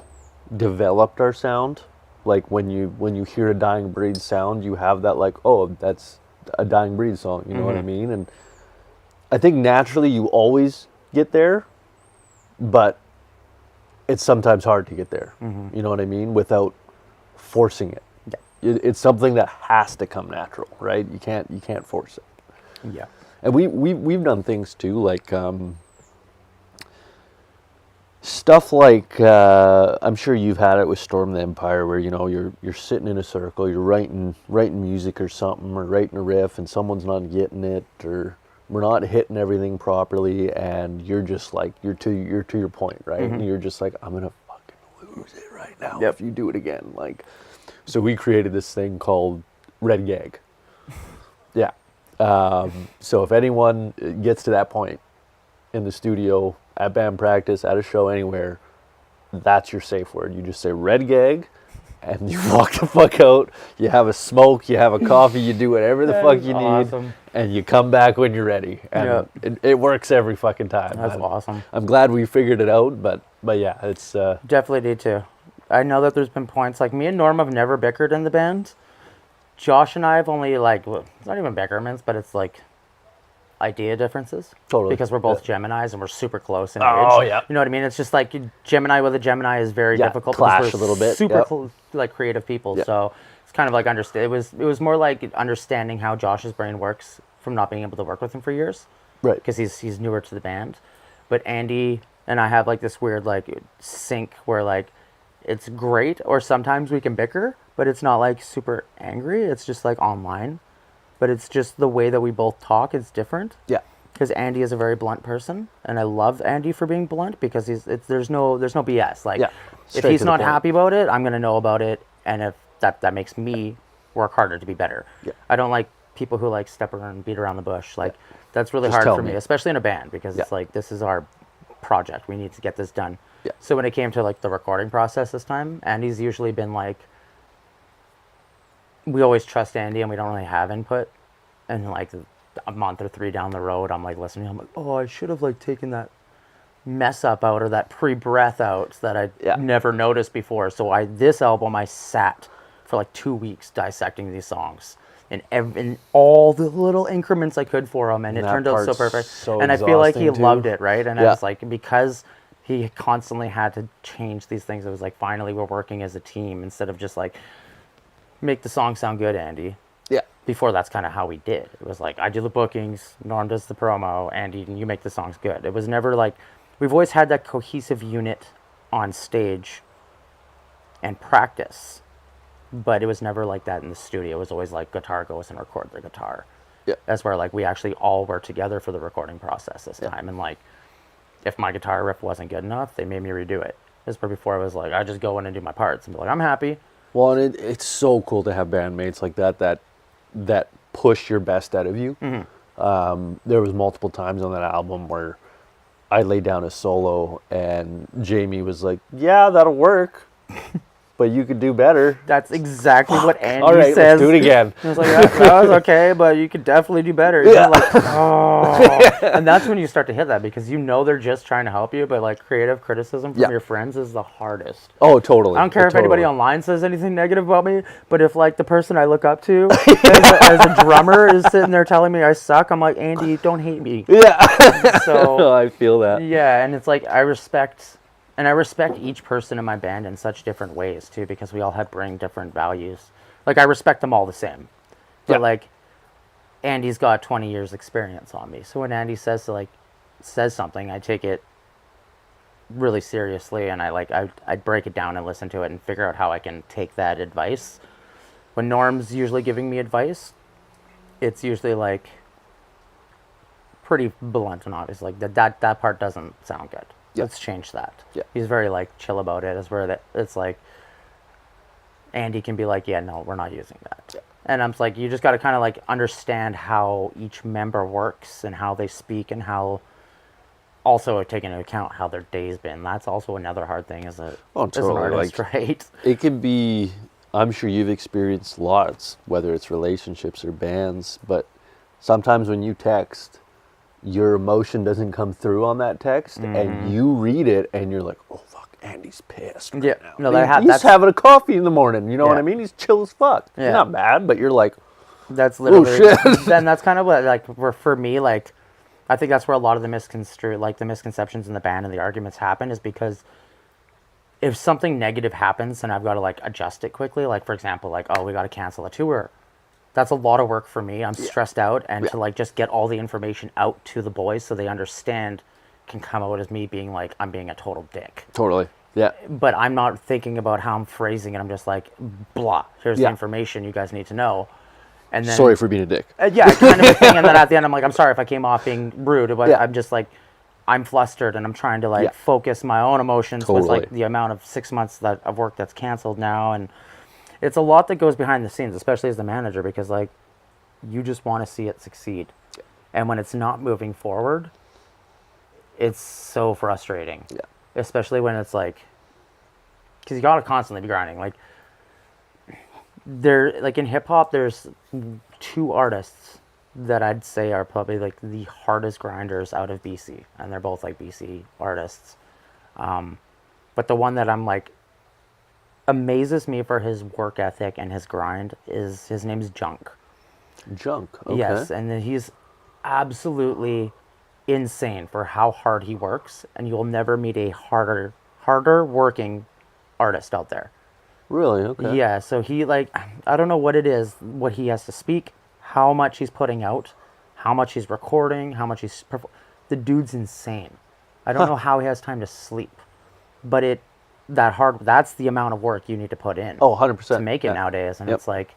developed our sound. Like, when you hear a Dying Breed sound, you have that, like, oh, that's a Dying Breed song, you know what I mean? And I think naturally you always get there, but it's sometimes hard to get there, you know what I mean, without forcing it. It's something that has to come natural, right? You can't force it. And we've done things too, like stuff like I'm sure you've had it with Storm the Empire, where you're sitting in a circle, you're writing music or something, or writing a riff, and someone's not getting it, or we're not hitting everything properly, and you're just like you're to your point, right? And you're just like, I'm gonna fucking lose it right now if you do it again, like. So we created this thing called Red Gag. So if anyone gets to that point in the studio, at band practice, at a show, anywhere, that's your safe word. You just say Red Gag, and you walk the fuck out. You have a smoke, you have a coffee, you do whatever the fuck you need, and you come back when you're ready. And it works every fucking time. That's awesome. I'm glad we figured it out, but yeah, it's... Definitely did too. I know that there's been points, like, me and Norm have never bickered in the band. Josh and I have only, like, it's not even bickerments, but it's like idea differences. Totally. Because we're both Geminis and we're super close in Oh, age. yeah. You know what I mean? It's just like Gemini with a Gemini is very difficult clash because we're a little bit. super like creative people. Yep. So it's kind of like it was more like understanding how Josh's brain works from not being able to work with him for years. Right. Because he's newer to the band. But Andy and I have like this weird like sync where like it's great, or sometimes we can bicker, but it's not like super angry. It's just like online. But it's just the way that we both talk is different. Yeah. Because Andy is a very blunt person, and I love Andy for being blunt because there's no BS. Like, if he's not happy about it, I'm gonna know about it, and if that makes me work harder to be better. Yeah. I don't like people who like step around and beat around the bush. Like, that's really hard for me, especially in a band, because it's like, this is our project. We need to get this done. Yeah. So when it came to like the recording process this time, Andy's usually been like, we always trust Andy and we don't really have input. And like a month or 3 down the road, I'm like listening, I'm like, oh, I should have like taken that mess up out or that pre-breath out that I never noticed before. So this album I sat for like 2 weeks dissecting these songs in all the little increments I could for him, and it turned out so perfect. And I feel like he loved it, right? And I was like, because he constantly had to change these things, it was like, finally we're working as a team instead of just like, make the song sound good, Andy. Yeah. Before, that's kind of how we did. It was like, I do the bookings, Norm does the promo, Andy, and you make the songs good. It was never like, we've always had that cohesive unit on stage and practice, but it was never like that in the studio. It was always like, guitar goes and record the guitar. Yeah. That's where like we actually all were together for the recording process this time. And like, if my guitar riff wasn't good enough, they made me redo it. This where before it was like, I just go in and do my parts and be like, I'm happy. Well, and it's so cool to have bandmates like that push your best out of you. Mm-hmm. There was multiple times on that album where I laid down a solo and Jamie was like, yeah, that'll work, but you could do better. That's exactly what Andy All right, says. let's do it again. I was like, that was okay, but you could definitely do better. Yeah. Like, oh. And that's when you start to hit that, because you know they're just trying to help you, but like creative criticism from your friends is the hardest. Oh, totally. I don't care if anybody online says anything negative about me, but if like the person I look up to as a drummer is sitting there telling me I suck, I'm like, Andy, don't hate me. Yeah. So I feel that. Yeah, and it's like I respect each person in my band in such different ways too, because we all bring different values. Like, I respect them all the same, but like, Andy's got 20 years experience on me, so when Andy says something, I take it really seriously, and I break it down and listen to it and figure out how I can take that advice. When Norm's usually giving me advice, it's usually like pretty blunt and obvious, like that part doesn't sound good. Let's change that. Yeah. He's very like chill about it. It's like Andy can be like, yeah, no, we're not using that. Yeah. And I'm like, you just got to kind of like understand how each member works and how they speak, and how also taking into account how their day's been. That's also another hard thing as an artist, like, right? It can be, I'm sure you've experienced lots, whether it's relationships or bands, but sometimes when you text, your emotion doesn't come through on that text, and you read it, and you're like, "Oh fuck, Andy's pissed right now." No, he's having a coffee in the morning. You know what I mean? He's chill as fuck. Yeah. He's not bad, but you're like, "That's literally." Oh shit. Then that's kind of what, like, for me, like, I think that's where a lot of the misconceptions in the band and the arguments happen, is because if something negative happens and I've got to like adjust it quickly, like for example, like, oh, we got to cancel a tour. That's a lot of work for me. I'm stressed out, and to like just get all the information out to the boys so they understand can come out as me being like, I'm being a total dick. Totally. Yeah. But I'm not thinking about how I'm phrasing it. I'm just like, blah, here's the information you guys need to know. And then, sorry for being a dick. Yeah, kind of a thing. And then at the end, I'm like, I'm sorry if I came off being rude, but I'm just like, I'm flustered, and I'm trying to like focus my own emotions with like the amount of 6 months of work that's canceled now. And it's a lot that goes behind the scenes, especially as the manager, because like, you just want to see it succeed. And when it's not moving forward, it's so frustrating. Yeah. Especially when it's like, because you got to constantly be grinding. Like, like in hip hop, there's 2 artists that I'd say are probably like the hardest grinders out of BC, and they're both like BC artists. But the one that I'm like, amazes me for his work ethic and his grind is, his name's Junk. Junk, okay. Yes, and then he's absolutely insane for how hard he works, and you'll never meet a harder working artist out there. Really? Okay. Yeah, so he like, I don't know what it is, what he has to speak, how much he's putting out, how much he's recording, how much the dude's insane. I don't know how he has time to sleep, but that's the amount of work you need to put in. Oh, 100%. To make it nowadays, and Yep. it's like,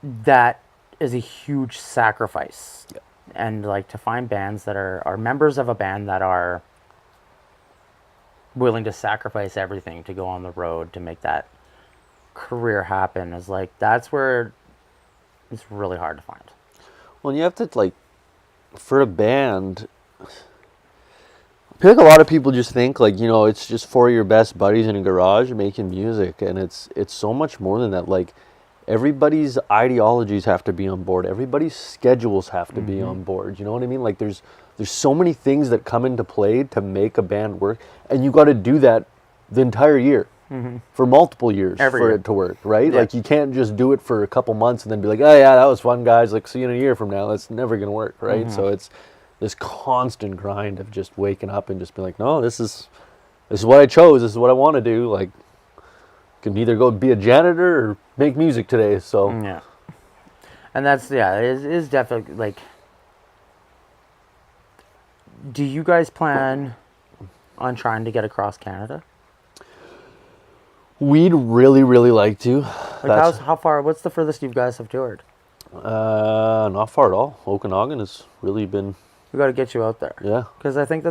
that is a huge sacrifice. Yep. And like, to find bands that are members of a band that are willing to sacrifice everything to go on the road to make that career happen is like, that's where it's really hard to find. Well, you have to, like, for a band, I feel like a lot of people just think, like, you know, it's just for your best buddies in a garage making music, and it's so much more than that. Like, everybody's ideologies have to be on board. Everybody's schedules have to be on board. You know what I mean? Like, there's so many things that come into play to make a band work, and you got to do that the entire year. For multiple years Every for year. it to work, right? Yeah. Like, you can't just do it for a couple months and then be like, oh yeah, that was fun, guys. Like, see you in a year from now. That's never gonna work, right? So it's this constant grind of just waking up and just be like, no, this is what I chose. This is what I want to do. Like, can either go be a janitor or make music today. So Yeah. And it is definitely like, do you guys plan on trying to get across Canada? we'd really, really like to. Like, how far, what's the furthest you guys have toured? Not far at all. Okanagan has really been, We got to get you out there. yeah. Because I think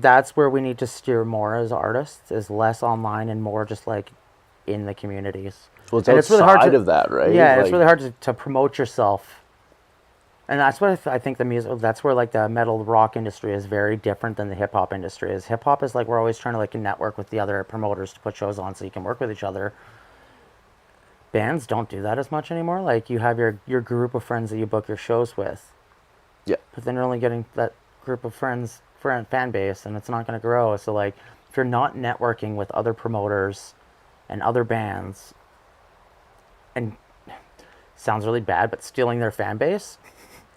that's where we need to steer more as artists, is less online and more just like in the communities. Well, it's And outside of that, right? Yeah, Like, it's really hard to promote yourself. And that's what I think the music, that's where like the metal rock industry is very different than the hip hop industry is. Hip hop is like, we're always trying to like network with the other promoters to put shows on so you can work with each other. Bands don't do that as much anymore. Like, you have your group of friends that you book your shows with, yeah. but then you're only getting that group of fan base, and it's not going to grow. So like, if you're not networking with other promoters and other bands, and sounds really bad, but stealing their fan base,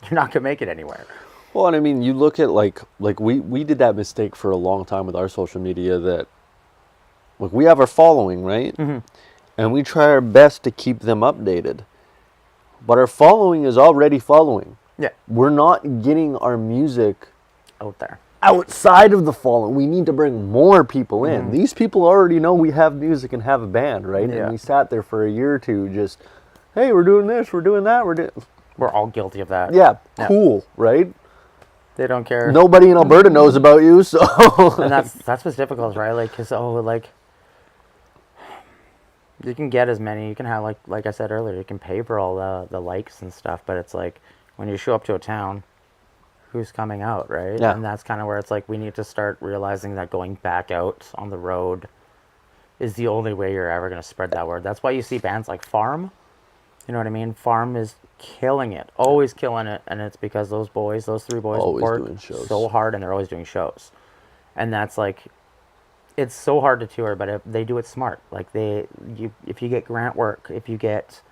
you're not going to make it anywhere. Well, and I mean, you look at like we did that mistake for a long time with our social media, that like, we have our following, right? And we try our best to keep them updated. But our following is already following. Yeah. We're not getting our music Out there. outside of the following. We need to bring more people in. These people already know we have music and have a band, right? Yeah. And we sat there for a year or two just, hey, we're doing this, we're doing that, We're all guilty of that. yeah, cool, right? They don't care. Nobody in Alberta knows about you, so And that's what's difficult, right? Like, because you can get as many, you can have like I said earlier, you can pay for all the likes and stuff, but it's like, when you show up to a town, who's coming out, right? Yeah. And that's kind of where it's like, we need to start realizing that going back out on the road is the only way you're ever going to spread that word. That's why you see bands like Farm. You know what I mean? Farm is killing it, always killing it, and it's because those three boys Always work doing shows. so hard, and they're always doing shows. And that's like, it's so hard to tour, but if they do it smart. Like, if you get grant work, if you get,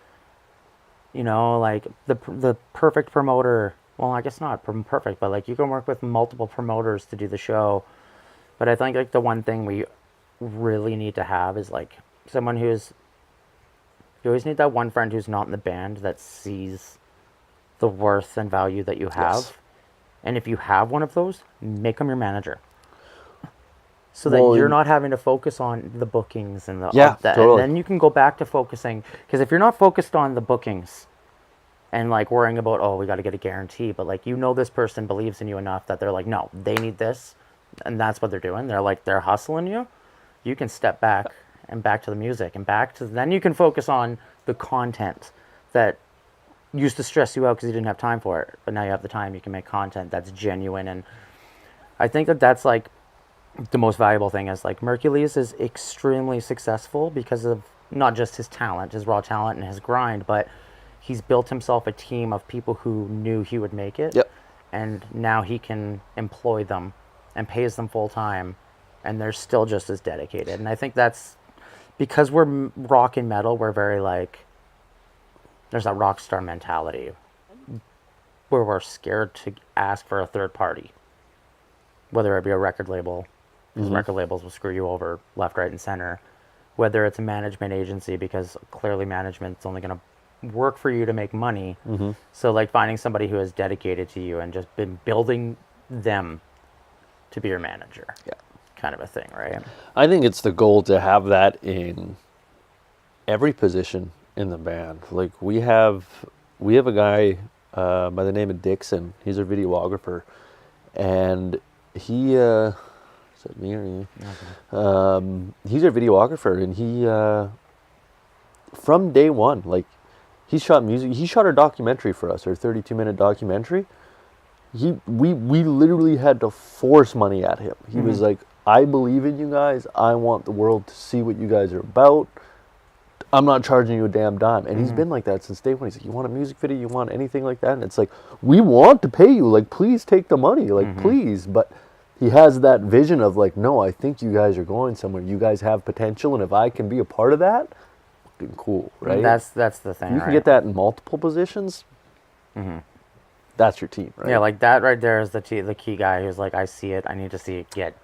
like the perfect promoter. Well, I guess not perfect, but like, you can work with multiple promoters to do the show. But I think like the one thing we really need to have is like someone you always need that one friend who's not in the band that sees the worth and value that you have. Yes. And if you have one of those, make them your manager. So that Well, you're not having to focus on the bookings and totally. and then you can go back to focusing, because if you're not focused on the bookings and like worrying about, oh, we got to get a guarantee, but like, this person believes in you enough that they're like, no, they need this, and that's what they're doing. They're hustling you. You can step back and back to the music and then you can focus on the content that used to stress you out because you didn't have time for it, but now you have the time. You can make content that's genuine, and I think that's like the most valuable thing. Is like, Mercules is extremely successful because of not just his talent, his raw talent and his grind, but he's built himself a team of people who knew he would make it. Yep. And now he can employ them and pays them full time, and they're still just as dedicated. And I think that's because we're rock and metal, we're very like, there's that rock star mentality where we're scared to ask for a third party, whether it be a record label, because record labels will screw you over left, right, and center, whether it's a management agency, because clearly management's only going to work for you to make money. So like finding somebody who is dedicated to you and just been building them to be your manager, kind of a thing, right? I think it's the goal to have that in every position in the band. Like we have a guy by the name of Dixon. He's a videographer, and he is that me or you? He's a videographer, and he from day one, like he shot music. He shot our documentary for us, our 32-minute documentary. We literally had to force money at him. He was like, I believe in you guys. I want the world to see what you guys are about. I'm not charging you a damn dime. And he's been like that since day one. He's like, you want a music video? You want anything like that? And it's like, we want to pay you. Like, please take the money. Like, please. But he has that vision of like, no, I think you guys are going somewhere. You guys have potential. And if I can be a part of that, fucking cool, right? That's the thing, You can get that in multiple positions. That's your team, right? Yeah, like that right there is the key guy who's like, I see it. I need to see it get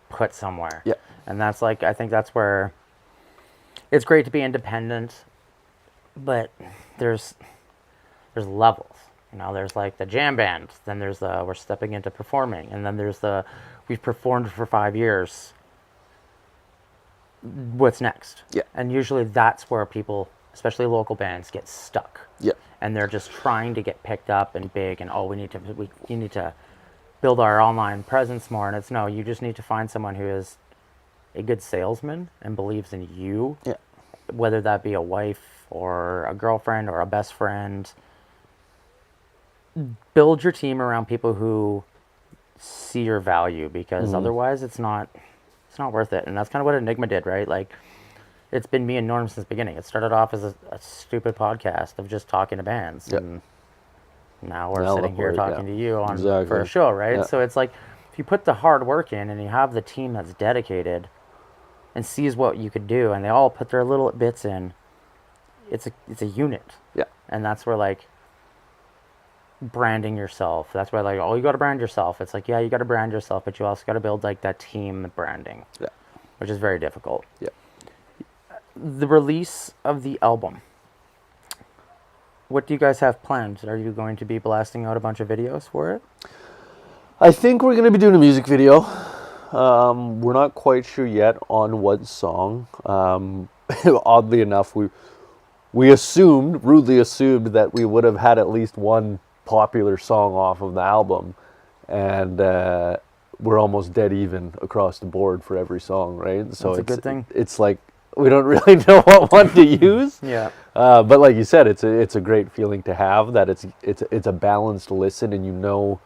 put somewhere. Yeah. And that's like, I think that's where it's great to be independent, but there's levels. You know, there's like the jam band, then there's the we're stepping into performing, and then there's the we've performed for 5 years. What's next? Yeah. And usually that's where people, especially local bands, get stuck. Yeah. And they're just trying to get picked up and big, and you need to build our online presence more. And it's no, you just need to find someone who is a good salesman and believes in you. Yeah. Whether that be a wife or a girlfriend or a best friend. Build your team around people who see your value, because otherwise it's not worth it. And that's kind of what Enigma did, right? Like, it's been me and Norm since the beginning. It started off as a stupid podcast of just talking to bands. Yep. And now we're sitting here talking to you for a show, right? Yeah. So it's like, if you put the hard work in and you have the team that's dedicated and sees what you could do, and they all put their little bits in, it's a unit. Yeah. And that's where, like, branding yourself, that's where, like, oh, you got to brand yourself. It's like, yeah, you got to brand yourself, but you also got to build, like, that team branding. Yeah. Which is very difficult. Yeah. The release of the album. What do you guys have planned? Are you going to be blasting out a bunch of videos for it? I think we're going to be doing a music video. We're not quite sure yet on what song. Oddly enough, we rudely assumed that we would have had at least one popular song off of the album, and we're almost dead even across the board for every song, right? So That's a good thing. It's like we don't really know what one to use. Yeah. But like you said, it's a great feeling to have that it's a balanced listen, and you know.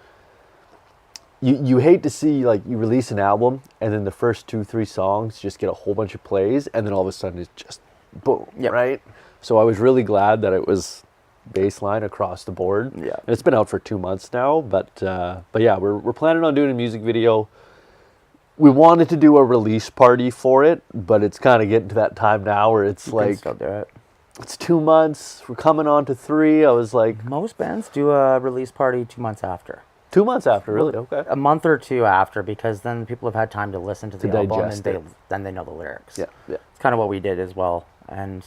You hate to see, like, you release an album and then the first 2-3 songs just get a whole bunch of plays, and then all of a sudden it's just boom, right? So I was really glad that it was baseline across the board. Yeah. And it's been out for 2 months now, but yeah, we're planning on doing a music video. We wanted to do a release party for it, but it's kind of getting to that time now where it's You can still do it. it's 2 months. We're coming on to 3. I was like, Most bands do a release party 2 months after. 2 months after, really? Okay. A month or two after, because then people have had time to listen to the album, and digest it. then they know the lyrics. Yeah. It's kind of what we did as well. And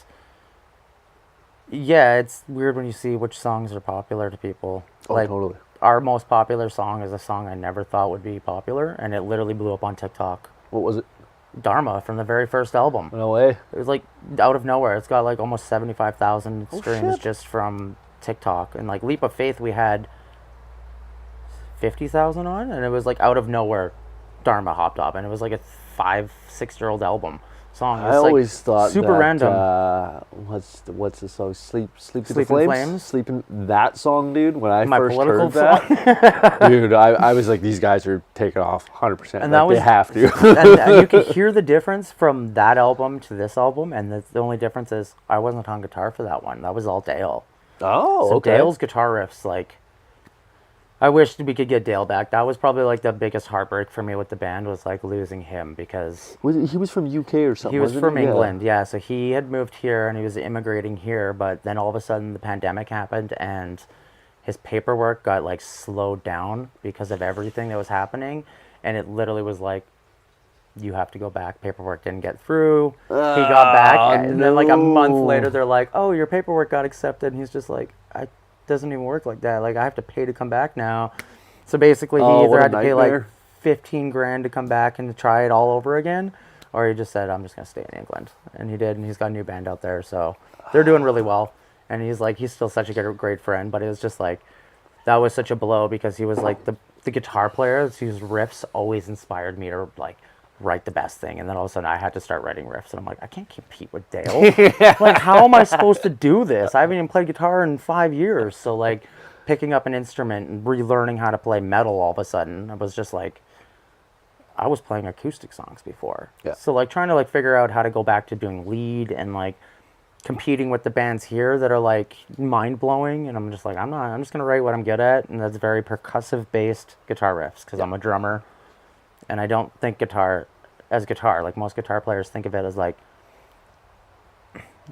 yeah, it's weird when you see which songs are popular to people. Oh, like, totally. our most popular song is a song I never thought would be popular, and it literally blew up on TikTok. What was it? Dharma from the very first album. No way. It was like out of nowhere. It's got like almost 75,000 streams shit. just from TikTok. And like Leap of Faith, we had 50,000 on, and it was like out of nowhere Dharma hopped up, and it was like a 5-6-year-old album song. It was, I like, always thought super that, random. What's the song? Sleep in Sleep the in Flames. Flames? Sleep in that song, dude. When I My first political heard that, dude, I was like, these guys are taking off 100%. And like, that was they have to. and you can hear the difference from that album to this album, and the only difference is I wasn't on guitar for that one. That was all Dale. Oh, So okay. Dale's guitar riffs, like, I wish we could get Dale back. That was probably like the biggest heartbreak for me with the band, was like losing him, because He was from UK or something. he was wasn't from he? England. Yeah, so he had moved here and he was immigrating here, but then all of a sudden the pandemic happened and his paperwork got like slowed down because of everything that was happening, and it literally was like, you have to go back. Paperwork didn't get through. He got back, and then like a month later, they're like, "Oh, your paperwork got accepted." And he's just like, "I doesn't even work like that. Like, I have to pay to come back now." So basically, he either had to pay like 15 grand to come back and to try it all over again, or he just said, "I'm just gonna stay in England," and he did. And he's got a new band out there, so they're doing really well. And he's like, he's still such a great friend, but it was just like, that was such a blow, because he was like the guitar player whose riffs always inspired me to like write the best thing, and then all of a sudden I had to start writing riffs, and I'm like, I can't compete with Dale. Like, how am I supposed to do this? I haven't even played guitar in 5 years. So like, picking up an instrument and relearning how to play metal all of a sudden, I was just like, I was playing acoustic songs before. Yeah. So like, trying to like figure out how to go back to doing lead and like competing with the bands here that are like mind-blowing, and I'm just like, I'm just gonna write what I'm good at, and that's very percussive based guitar riffs, because I'm a drummer. And I don't think guitar as guitar. Like, most guitar players think of it as like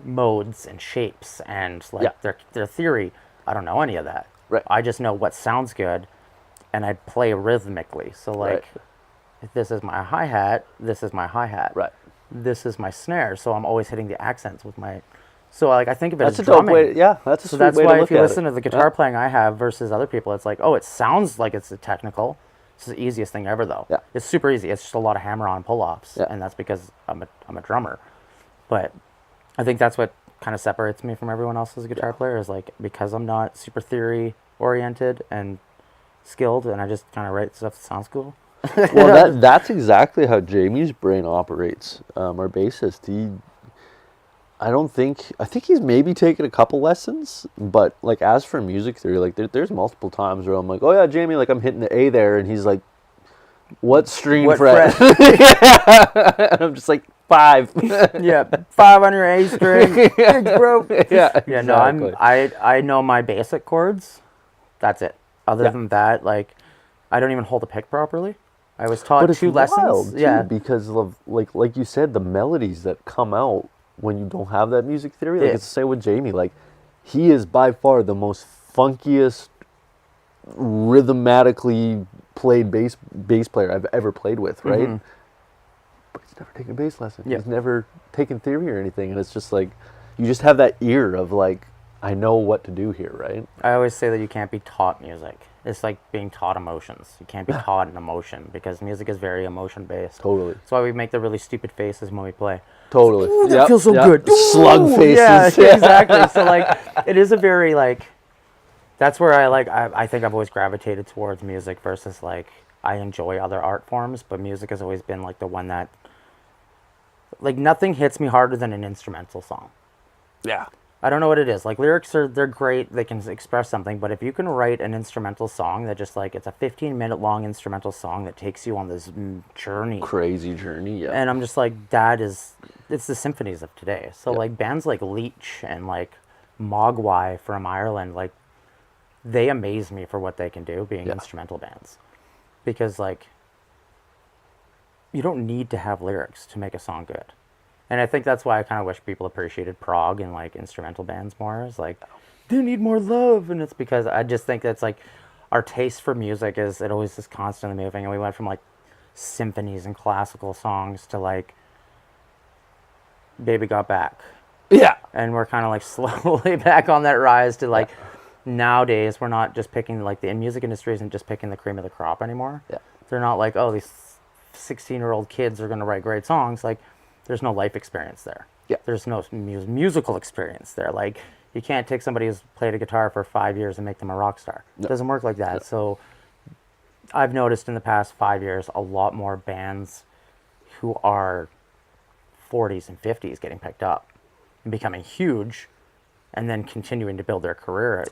modes and shapes and like their theory. I don't know any of that. Right. I just know what sounds good, and I play rhythmically. So like, if this is my hi-hat, this is my hi-hat. Right. This is my snare. So I'm always hitting the accents with my... So like, I think of it That's as a dope drumming. way. Yeah, that's a So sweet that's way why to look if you at listen it. to the guitar playing I have versus other people, it's like, oh, it sounds like it's a technical. It's the easiest thing ever, though. Yeah. It's super easy. It's just a lot of hammer-on pull-offs, Yeah. and that's because I'm a drummer. But I think that's what kind of separates me from everyone else as a guitar player, is like, because I'm not super theory-oriented and skilled, and I just kind of write stuff that sounds cool. Well, that's exactly how Jamie's brain operates. Our bassist, I think he's maybe taken a couple lessons, but like, as for music theory, like there's multiple times where I'm like, oh yeah, Jamie, like I'm hitting the A there, and he's like, what string What fret? And I'm just like, 5. Yeah, 5 on your A string, big bro. Yeah, Yeah, exactly. no, I know my basic chords. That's it. Other than that, like, I don't even hold a pick properly. I was taught But it's 2 lessons. wild, too, Yeah, because of like you said, the melodies that come out when you don't have that music theory. Like, Yeah. it's the same with Jamie. Like, he is by far the most funkiest, rhythmatically played bass player I've ever played with, right? Mhm. But he's never taken a bass lesson. Yeah. He's never taken theory or anything, and it's just like, you just have that ear of like, I know what to do here, right? I always say that you can't be taught music. It's like being taught emotions. You can't be taught an emotion, because music is very emotion based. Totally. That's why we make the really stupid faces when we play. Totally. Ooh, that feels so good. Slug Ooh, faces. Yeah, exactly. So like, it is a very like, that's where I think I've always gravitated towards music versus like, I enjoy other art forms, but music has always been like the one that, like, nothing hits me harder than an instrumental song. Yeah. I don't know what it is. Like, lyrics they're great. They can express something, but if you can write an instrumental song that just like, it's a 15-minute long instrumental song that takes you on this journey. Crazy journey, yeah. And I'm just like, it's the symphonies of today. So like, bands like Leech and like Mogwai from Ireland, like, they amaze me for what they can do being instrumental bands. Because like, you don't need to have lyrics to make a song good. And I think that's why I kind of wish people appreciated prog and like instrumental bands more. It's like, they need more love. And it's because I just think that's like, our taste for music is, it always is constantly moving. And we went from like symphonies and classical songs to like Baby Got Back. Yeah. And we're kind of like slowly back on that rise to like, nowadays we're not just picking, like, the music industry isn't just picking the cream of the crop anymore. Yeah. They're not like, oh, these 16-year-old kids are going to write great songs. Like, there's no life experience there. Yeah. There's no musical experience there. Like, you can't take somebody who's played a guitar for 5 years and make them a rock star. No. It doesn't work like that. No. So I've noticed in the past 5 years a lot more bands who are 40s and 50s getting picked up and becoming huge, and then continuing to build their career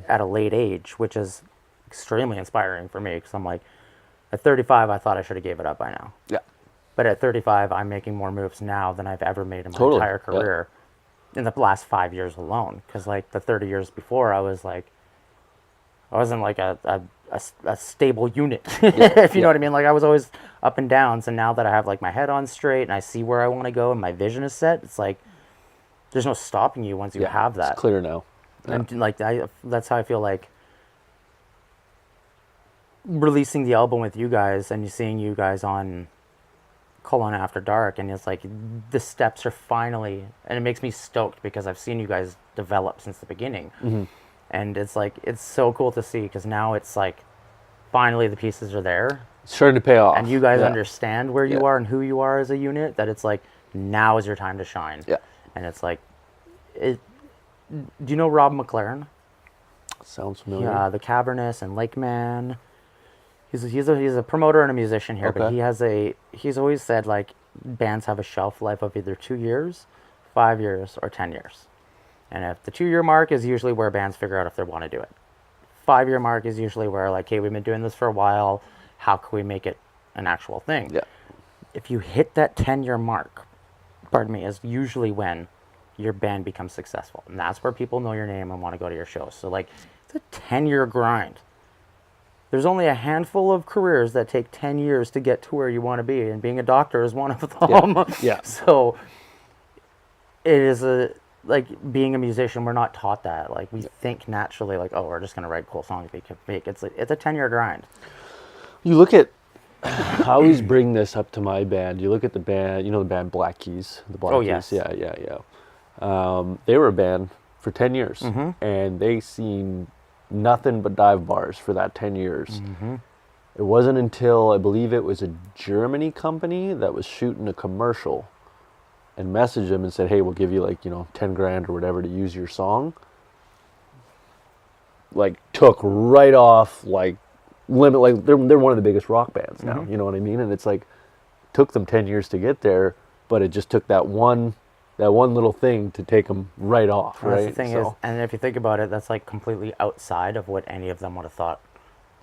at a late age, which is extremely inspiring for me, because I'm like, at 35, I thought I should have gave it up by now. Yeah. But at 35, I'm making more moves now than I've ever made in my Totally. entire career in the last 5 years alone. Because like the 30 years before, I was like, I wasn't like a a stable unit, if you know what I mean. Like I was always up and down. So now that I have like my head on straight and I see where I want to go and my vision is set, it's like there's no stopping you once you have that. It's clear now. And like that's how I feel like releasing the album with you guys and seeing you guys on Kelowna After Dark, and it's like the steps are finally, and it makes me stoked because I've seen you guys develop since the beginning. And it's like it's so cool to see because now it's like finally the pieces are there. It's starting to pay off. And you guys understand where you are and who you are as a unit, that it's like now is your time to shine. Yeah. And it's like do you know Robb McLaren? Sounds familiar. Yeah, the Cavernous and Lakeman. He's a promoter and a musician here, but he's always said like bands have a shelf life of either 2 years, 5 years, or 10 years. And if the 2-year mark is usually where bands figure out if they want to do it. 5-year mark is usually where like, hey, we've been doing this for a while. How can we make it an actual thing? Yeah. If you hit that 10-year mark, is usually when your band becomes successful. And that's where people know your name and want to go to your shows. So like it's a 10-year grind. There's only a handful of careers that take 10 years to get to where you want to be, and being a doctor is one of them. Yeah. So it is like being a musician, we're not taught that. Like we think naturally like, oh, we're just going to write cool songs. It's a 10-year grind. You look at, I always bring this up to my band. You look at the band, the band Black Keys. The Black Keys. Yes. Yeah. They were a band for 10 years, and they seen nothing but dive bars for that 10 years. It wasn't until I believe it was a Germany company that was shooting a commercial and messaged them and said, hey, we'll give you like 10 grand or whatever to use your song. Like took right off, like limit, like they're one of the biggest rock bands now. You know what I mean? And it's like took them 10 years to get there, but it just took that one little thing to take them right off, right? That's the thing is, and if you think about it, that's like completely outside of what any of them would have thought.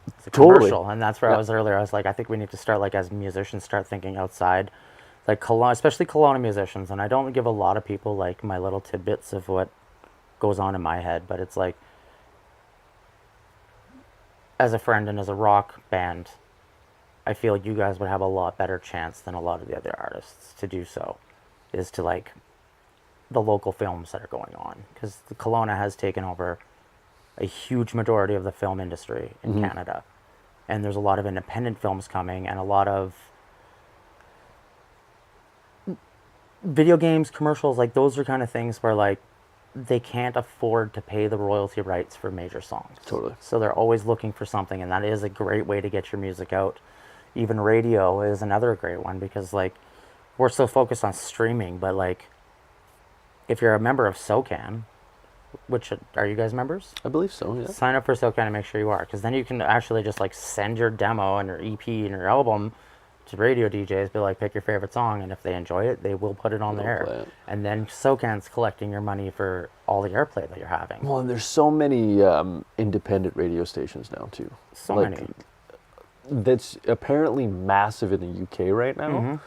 It's a Totally. commercial, and that's where I was earlier. I was like, I think we need to start, like, as musicians, start thinking outside, like Kelowna, especially Kelowna musicians. And I don't give a lot of people like my little tidbits of what goes on in my head, but it's like, as a friend and as a rock band, I feel you guys would have a lot better chance than a lot of the other artists to do so. Is to like the local films that are going on, because Kelowna has taken over a huge majority of the film industry in Canada, and there's a lot of independent films coming and a lot of video games, commercials, like those are kind of things where like they can't afford to pay the royalty rights for major songs. Totally. So they're always looking for something, and that is a great way to get your music out. Even radio is another great one, because like we're so focused on streaming, but like if you're a member of SOCAN, which are you guys members? I believe so, yeah. Sign up for SOCAN and make sure you are, because then you can actually just like send your demo and your EP and your album to radio DJs, be like, pick your favorite song, and if they enjoy it, they will put it on the They'll play air. it. And then SOCAN's collecting your money for all the airplay that you're having. Well, and there's so many independent radio stations now too. So like, many. That's apparently massive in the UK right now.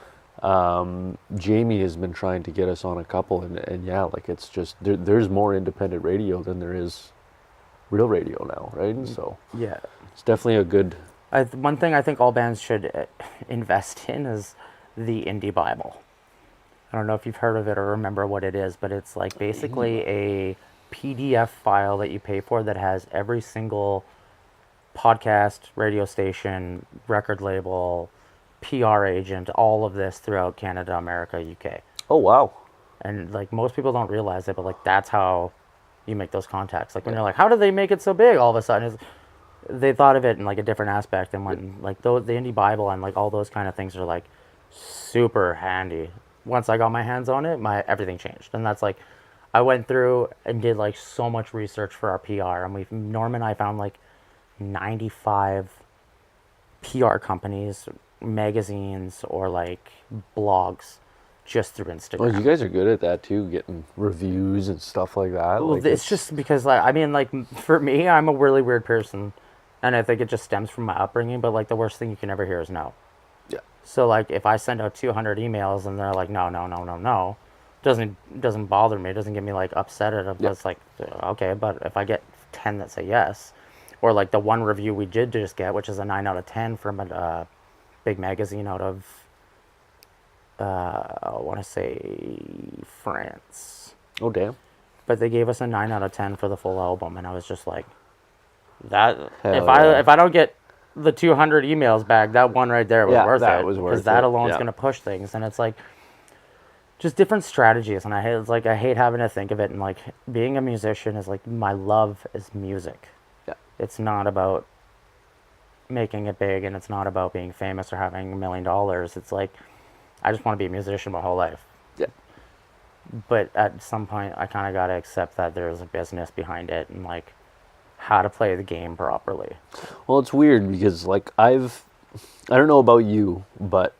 Jamie has been trying to get us on a couple, and yeah, like it's just there's more independent radio than there is real radio now, right? And so Yeah. it's definitely a good. One thing I think all bands should invest in is the Indie Bible. I don't know if you've heard of it or remember what it is, but it's like basically a PDF file that you pay for that has every single podcast, radio station, record label, PR agent, all of this throughout Canada, America, UK. Oh wow! And like most people don't realize it, but like that's how you make those contacts. Like when you're like, how did they make it so big all of a sudden? They thought of it in like a different aspect, and when like the Indie Bible and like all those kind of things are like super handy. Once I got my hands on it, everything changed. And that's like, I went through and did like so much research for our PR, and Norm and I found like 95 PR companies, magazines, or like blogs just through Instagram. Well, you guys are good at that too, getting reviews and stuff like that. Well, Like it's just because like, I mean, like for me, I'm a really weird person, and I think it just stems from my upbringing, but like the worst thing you can ever hear is no. yeah, So like if I send out 200 emails and they're like no, doesn't bother me. It doesn't get me like upset at it. Yeah. It's like, okay, but if I get 10 that say yes, Or like the one review we did just get, which is a 9 out of 10 from a big magazine out of, I want to say France. Oh, damn. But they gave us a 9 out of 10 for the full album, and I was just like, that Hell if I don't get the 200 emails back, that one right there was worth that it. was worth because that it. alone is Yeah. going to push things, and it's like just different strategies. And I hate having to think of it. And like being a musician is like my love is music. Yeah. It's not about making it big, and it's not about being famous or having $1 million. It's like I just want to be a musician my whole life. Yeah. But at some point, I kind of got to accept that there's a business behind it, and like how to play the game properly. Well, it's weird because like I don't know about you, but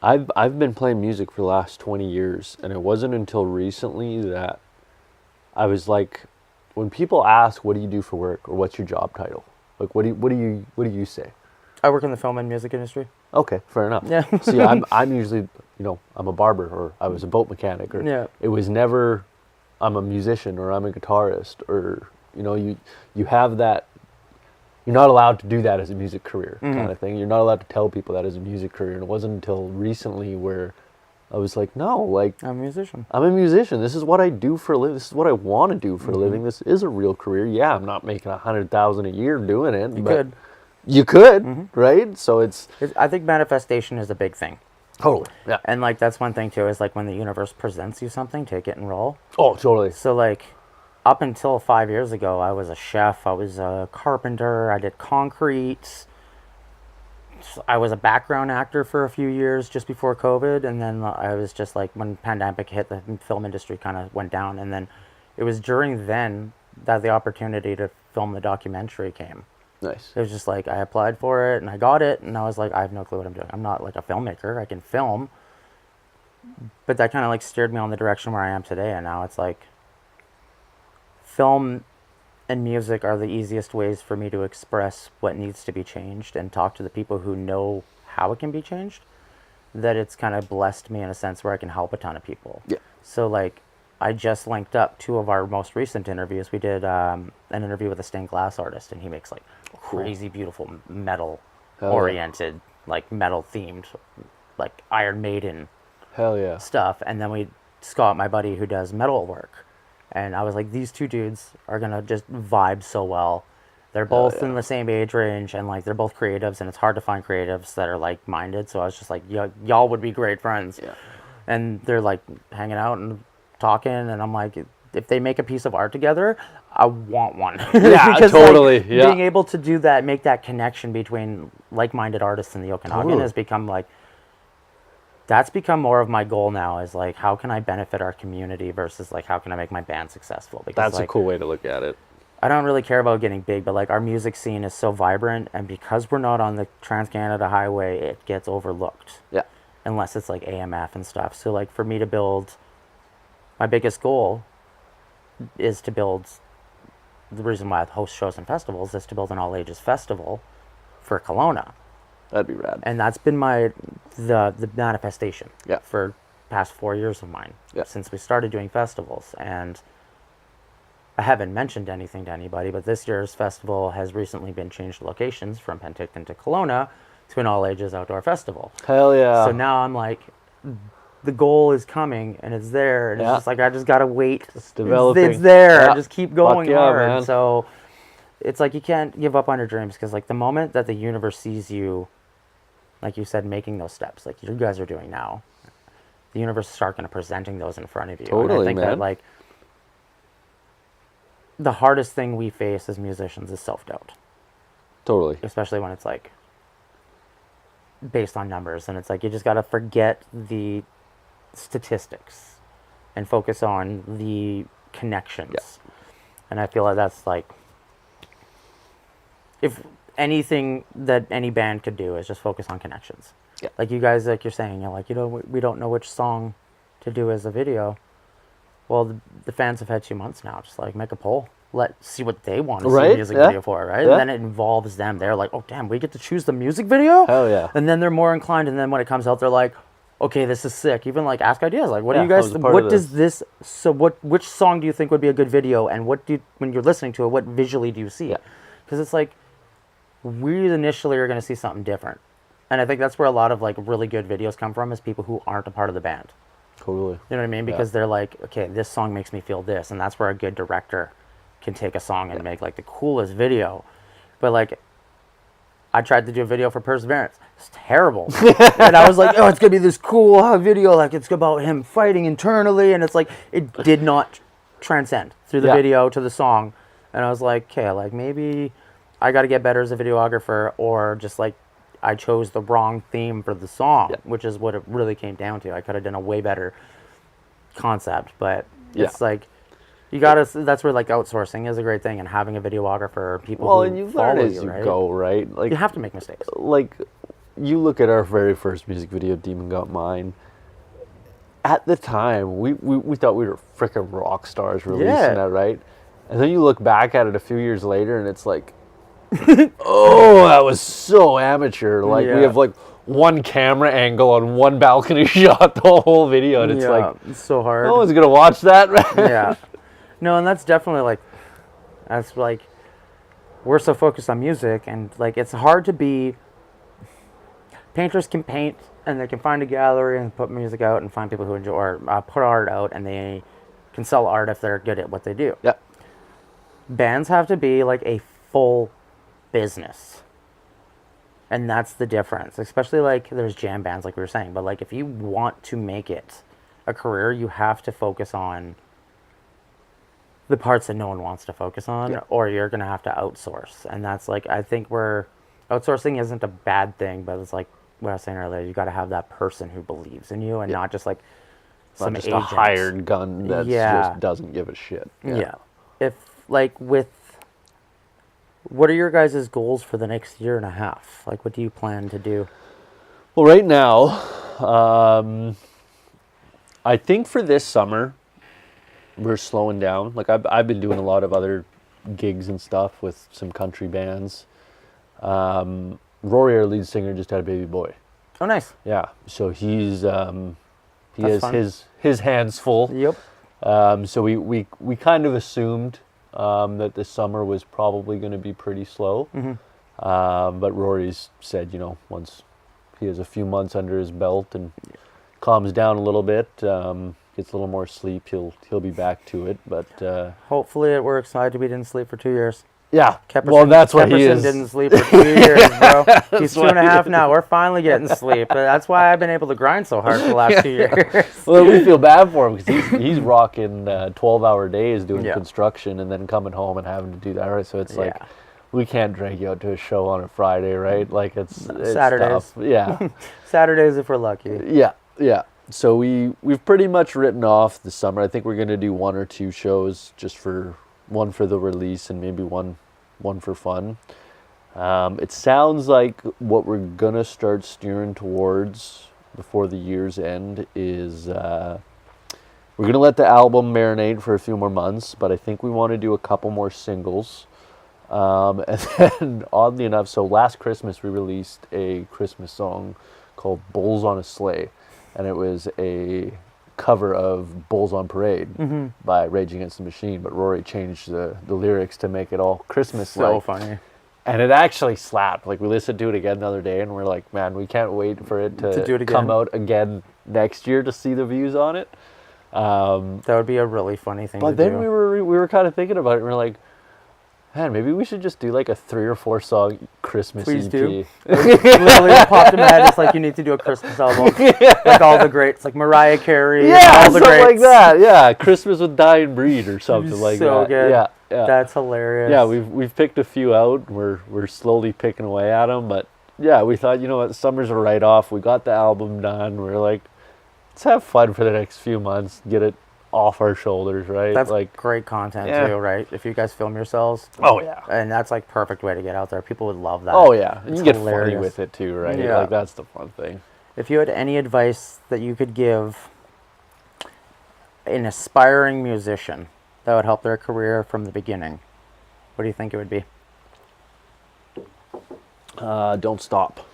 I've been playing music for the last 20 years, and it wasn't until recently that I was like, when people ask, "What do you do for work?" or "What's your job title?" Like, what do you say? I work in the film and music industry. Okay, fair enough. Yeah. See, I'm usually, I'm a barber, or I was a boat mechanic, or Yeah. it was never, I'm a musician, or I'm a guitarist, or you have that. You're not allowed to do that as a music career, kind of thing. You're not allowed to tell people that as a music career. And it wasn't until recently where I was like, no, like I'm a musician. I'm a musician. This is what I do for a living. This is what I want to do for a living. This is a real career. Yeah, I'm not making $100,000 a year doing it. You but could. You could, right? So I think manifestation is a big thing. totally, yeah. And like that's one thing too, is like when the universe presents you something, take it and roll. Oh, totally. So like up until 5 years ago, I was a chef, I was a carpenter, I did concrete. I was a background actor for a few years just before COVID, and then I was just like, when pandemic hit, the film industry kind of went down, and then it was during then that the opportunity to film the documentary came. Nice. It was just like, I applied for it, and I got it, and I was like, I have no clue what I'm doing. I'm not like a filmmaker, I can film. But that kind of like steered me on the direction where I am today, and now it's like, film and music are the easiest ways for me to express what needs to be changed and talk to the people who know how it can be changed. That it's kind of blessed me in a sense where I can help a ton of people. Yeah. So like, I just linked up 2 of our most recent interviews. We did an interview with a stained glass artist, and he makes like crazy beautiful metal oriented, like metal themed, like Iron Maiden Hell yeah. stuff. And then Scott, my buddy who does metal work. And I was like, these 2 dudes are going to just vibe so well. They're both in the same age range, and like they're both creatives, and it's hard to find creatives that are like-minded. So I was just like, y'all would be great friends. Yeah. And they're like hanging out and talking, and I'm like, if they make a piece of art together, I want one. Yeah, because, totally. Like, yeah. being able to do that, make that connection between like-minded artists in the Okanagan has become like, that's become more of my goal now, is like, how can I benefit our community versus like, how can I make my band successful? Because That's like, a cool way to look at it. I don't really care about getting big, but like our music scene is so vibrant, and because we're not on the Trans-Canada Highway, it gets overlooked. Yeah. Unless it's like AMF and stuff. So like for me to build, my biggest goal is to build, the reason why I host shows and festivals is to build an all ages festival for Kelowna. That'd be rad. And that's been the manifestation for past 4 years of mine since we started doing festivals. And I haven't mentioned anything to anybody, but this year's festival has recently been changed locations from Penticton to Kelowna to an all ages outdoor festival. Hell yeah. So now I'm like, the goal is coming, and it's there, and it's just like, I just gotta wait. It's developing. It's there. Yeah. Just keep going hard. Man. So it's like, you can't give up on your dreams, because like the moment that the universe sees you, like you said, making those steps, like you guys are doing now, the universe will start kind of presenting those in front of you. Totally, and I think man. that like the hardest thing we face as musicians is self-doubt, Totally. especially when it's like based on numbers, and it's like, you just got to forget the statistics and focus on the connections. And I feel like that's like, if anything that any band could do is just focus on connections. Like you guys, like you're saying, you're like, we don't know which song to do as a video. Well, the fans have had 2 months now. Just like, make a poll. Let's see what they want to see a music video for, right? Yeah. And then it involves them. They're like, oh, damn, we get to choose the music video? Hell yeah. And then they're more inclined, and then when it comes out, they're like, okay, this is sick. Even like ask ideas. Like, what do you guys, which song do you think would be a good video? And when you're listening to it, what visually do you see? because it's like we initially are going to see something different, and I think that's where a lot of like really good videos come from, is people who aren't a part of the band. Totally. You know what I mean? Because they're like, okay, this song makes me feel this, and that's where a good director can take a song and make like the coolest video. But like, I tried to do a video for Perseverance. It's terrible. And I was like, oh, it's going to be this cool video. Like, it's about him fighting internally. And it's like, it did not transcend through the video to the song. And I was like, okay, like maybe I got to get better as a videographer, or just like I chose the wrong theme for the song, which is what it really came down to. I could have done a way better concept. But it's like, you gotta. That's where like outsourcing is a great thing, and having a videographer, or people who and you follow learn as you, you right? go, right? Like, You have to make mistakes. like, you look at our very first music video, Demon Got Mine. At the time, we thought we were freaking rock stars releasing that, right? And then you look back at it a few years later, and it's like, oh, that was so amateur. Like, we have like one camera angle on one balcony shot the whole video, and it's like, it's so hard. no one's gonna watch that, right? Yeah. No, and that's definitely like, that's like, we're so focused on music, and like it's hard to be. Painters can paint, and they can find a gallery and put music out and find people who enjoy, or put art out, and they can sell art if they're good at what they do. Yeah. Bands have to be like a full business. And that's the difference. Especially like there's jam bands, like we were saying, but like if you want to make it a career, you have to focus on the parts that no one wants to focus on, or you're going to have to outsource. And that's like, I think outsourcing isn't a bad thing, but it's like what I was saying earlier, you got to have that person who believes in you, and not just like some just agent. a hired gun that just doesn't give a shit. Yeah. If like what are your guys' goals for the next year and a half? Like, what do you plan to do? Well, right now, I think for this summer, we're slowing down. Like, I've been doing a lot of other gigs and stuff with some country bands. Rory, our lead singer, just had a baby boy. Oh, nice. Yeah, so he That's has fun. his hands full. Yep. So we kind of assumed that this summer was probably going to be pretty slow. But Rory's said, once he has a few months under his belt and calms down a little bit, gets a little more sleep, he'll be back to it. But hopefully it works. I didn't sleep for 2 years. yeah, Kepperson, that's what he Kepperson is. didn't sleep for 2 years, bro. He's 2.5 now. We're finally getting sleep. But that's why I've been able to grind so hard for the last 2 years. Well, we feel bad for him because he's rocking 12-hour days doing construction and then coming home and having to do that. Right? So it's like, we can't drag you out to a show on a Friday, right? Like it's Saturdays. Tough. Yeah. Saturdays if we're lucky. Yeah. So we've pretty much written off the summer. I think we're gonna do 1 or 2 shows, just for one for the release and maybe one for fun. It sounds like what we're gonna start steering towards before the year's end is we're gonna let the album marinate for a few more months, but I think we want to do a couple more singles. And then, oddly enough, so last Christmas we released a Christmas song called Bulls on a Sleigh, and it was a cover of Bulls on Parade by Rage Against the Machine, but Rory changed the lyrics to make it all Christmas-like. So funny. And it actually slapped. Like, we listened to it again the other day, and we're like, man, we can't wait for it to do it again. come out again next year to see the views on it. That would be a really funny thing to do. But then we were kind of thinking about it, and we're like, man, maybe we should just do like a 3 or 4 song Christmas Please EP. do. Literally, it popped in my head. It's like, you need to do a Christmas album. Like all the greats, like Mariah Carey. Yeah, all the something greats. like that. Yeah, Christmas with Dying Breed or something like So that. good. Yeah. That's hilarious. Yeah, we've picked a few out. We're slowly picking away at them, but yeah, we thought, what, summer's a write-off. We got the album done. We're like, let's have fun for the next few months. Get it off our shoulders, right? That's like great content too, right? If you guys film yourselves. Oh yeah. And that's like perfect way to get out there. People would love that. Oh yeah. And It's you get hilarious. funny with it too, right? Yeah. Like, that's the fun thing. If you had any advice that you could give an aspiring musician that would help their career from the beginning, what do you think it would be? Don't stop.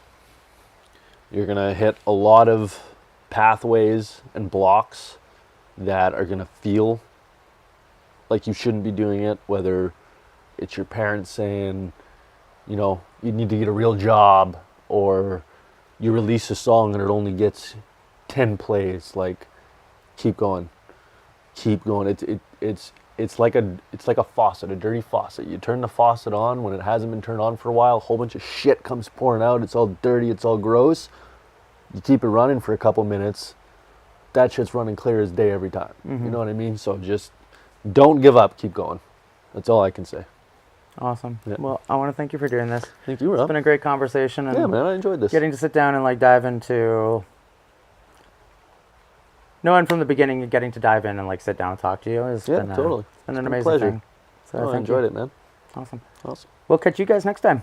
You're gonna hit a lot of pathways and blocks that are gonna feel like you shouldn't be doing it, whether it's your parents saying, you know, you need to get a real job, or you release a song and it only gets 10 plays. Like, keep going. Keep going. It's like a faucet, a dirty faucet. You turn the faucet on when it hasn't been turned on for a while, a whole bunch of shit comes pouring out, it's all dirty, it's all gross. You keep it running for a couple minutes, that shit's running clear as day every time. You know what I mean? So just don't give up, keep going. That's all I can say. Awesome. Yeah. Well, I want to thank you for doing this. Thank you, Rob. It's been a great conversation. And yeah, man, I enjoyed this. getting to sit down and like dive into knowing from the beginning and getting to dive in and like sit down and talk to you has been, totally. been an It's been a amazing pleasure. thing. So I thank enjoyed you. it, man. Awesome. Awesome. We'll catch you guys next time.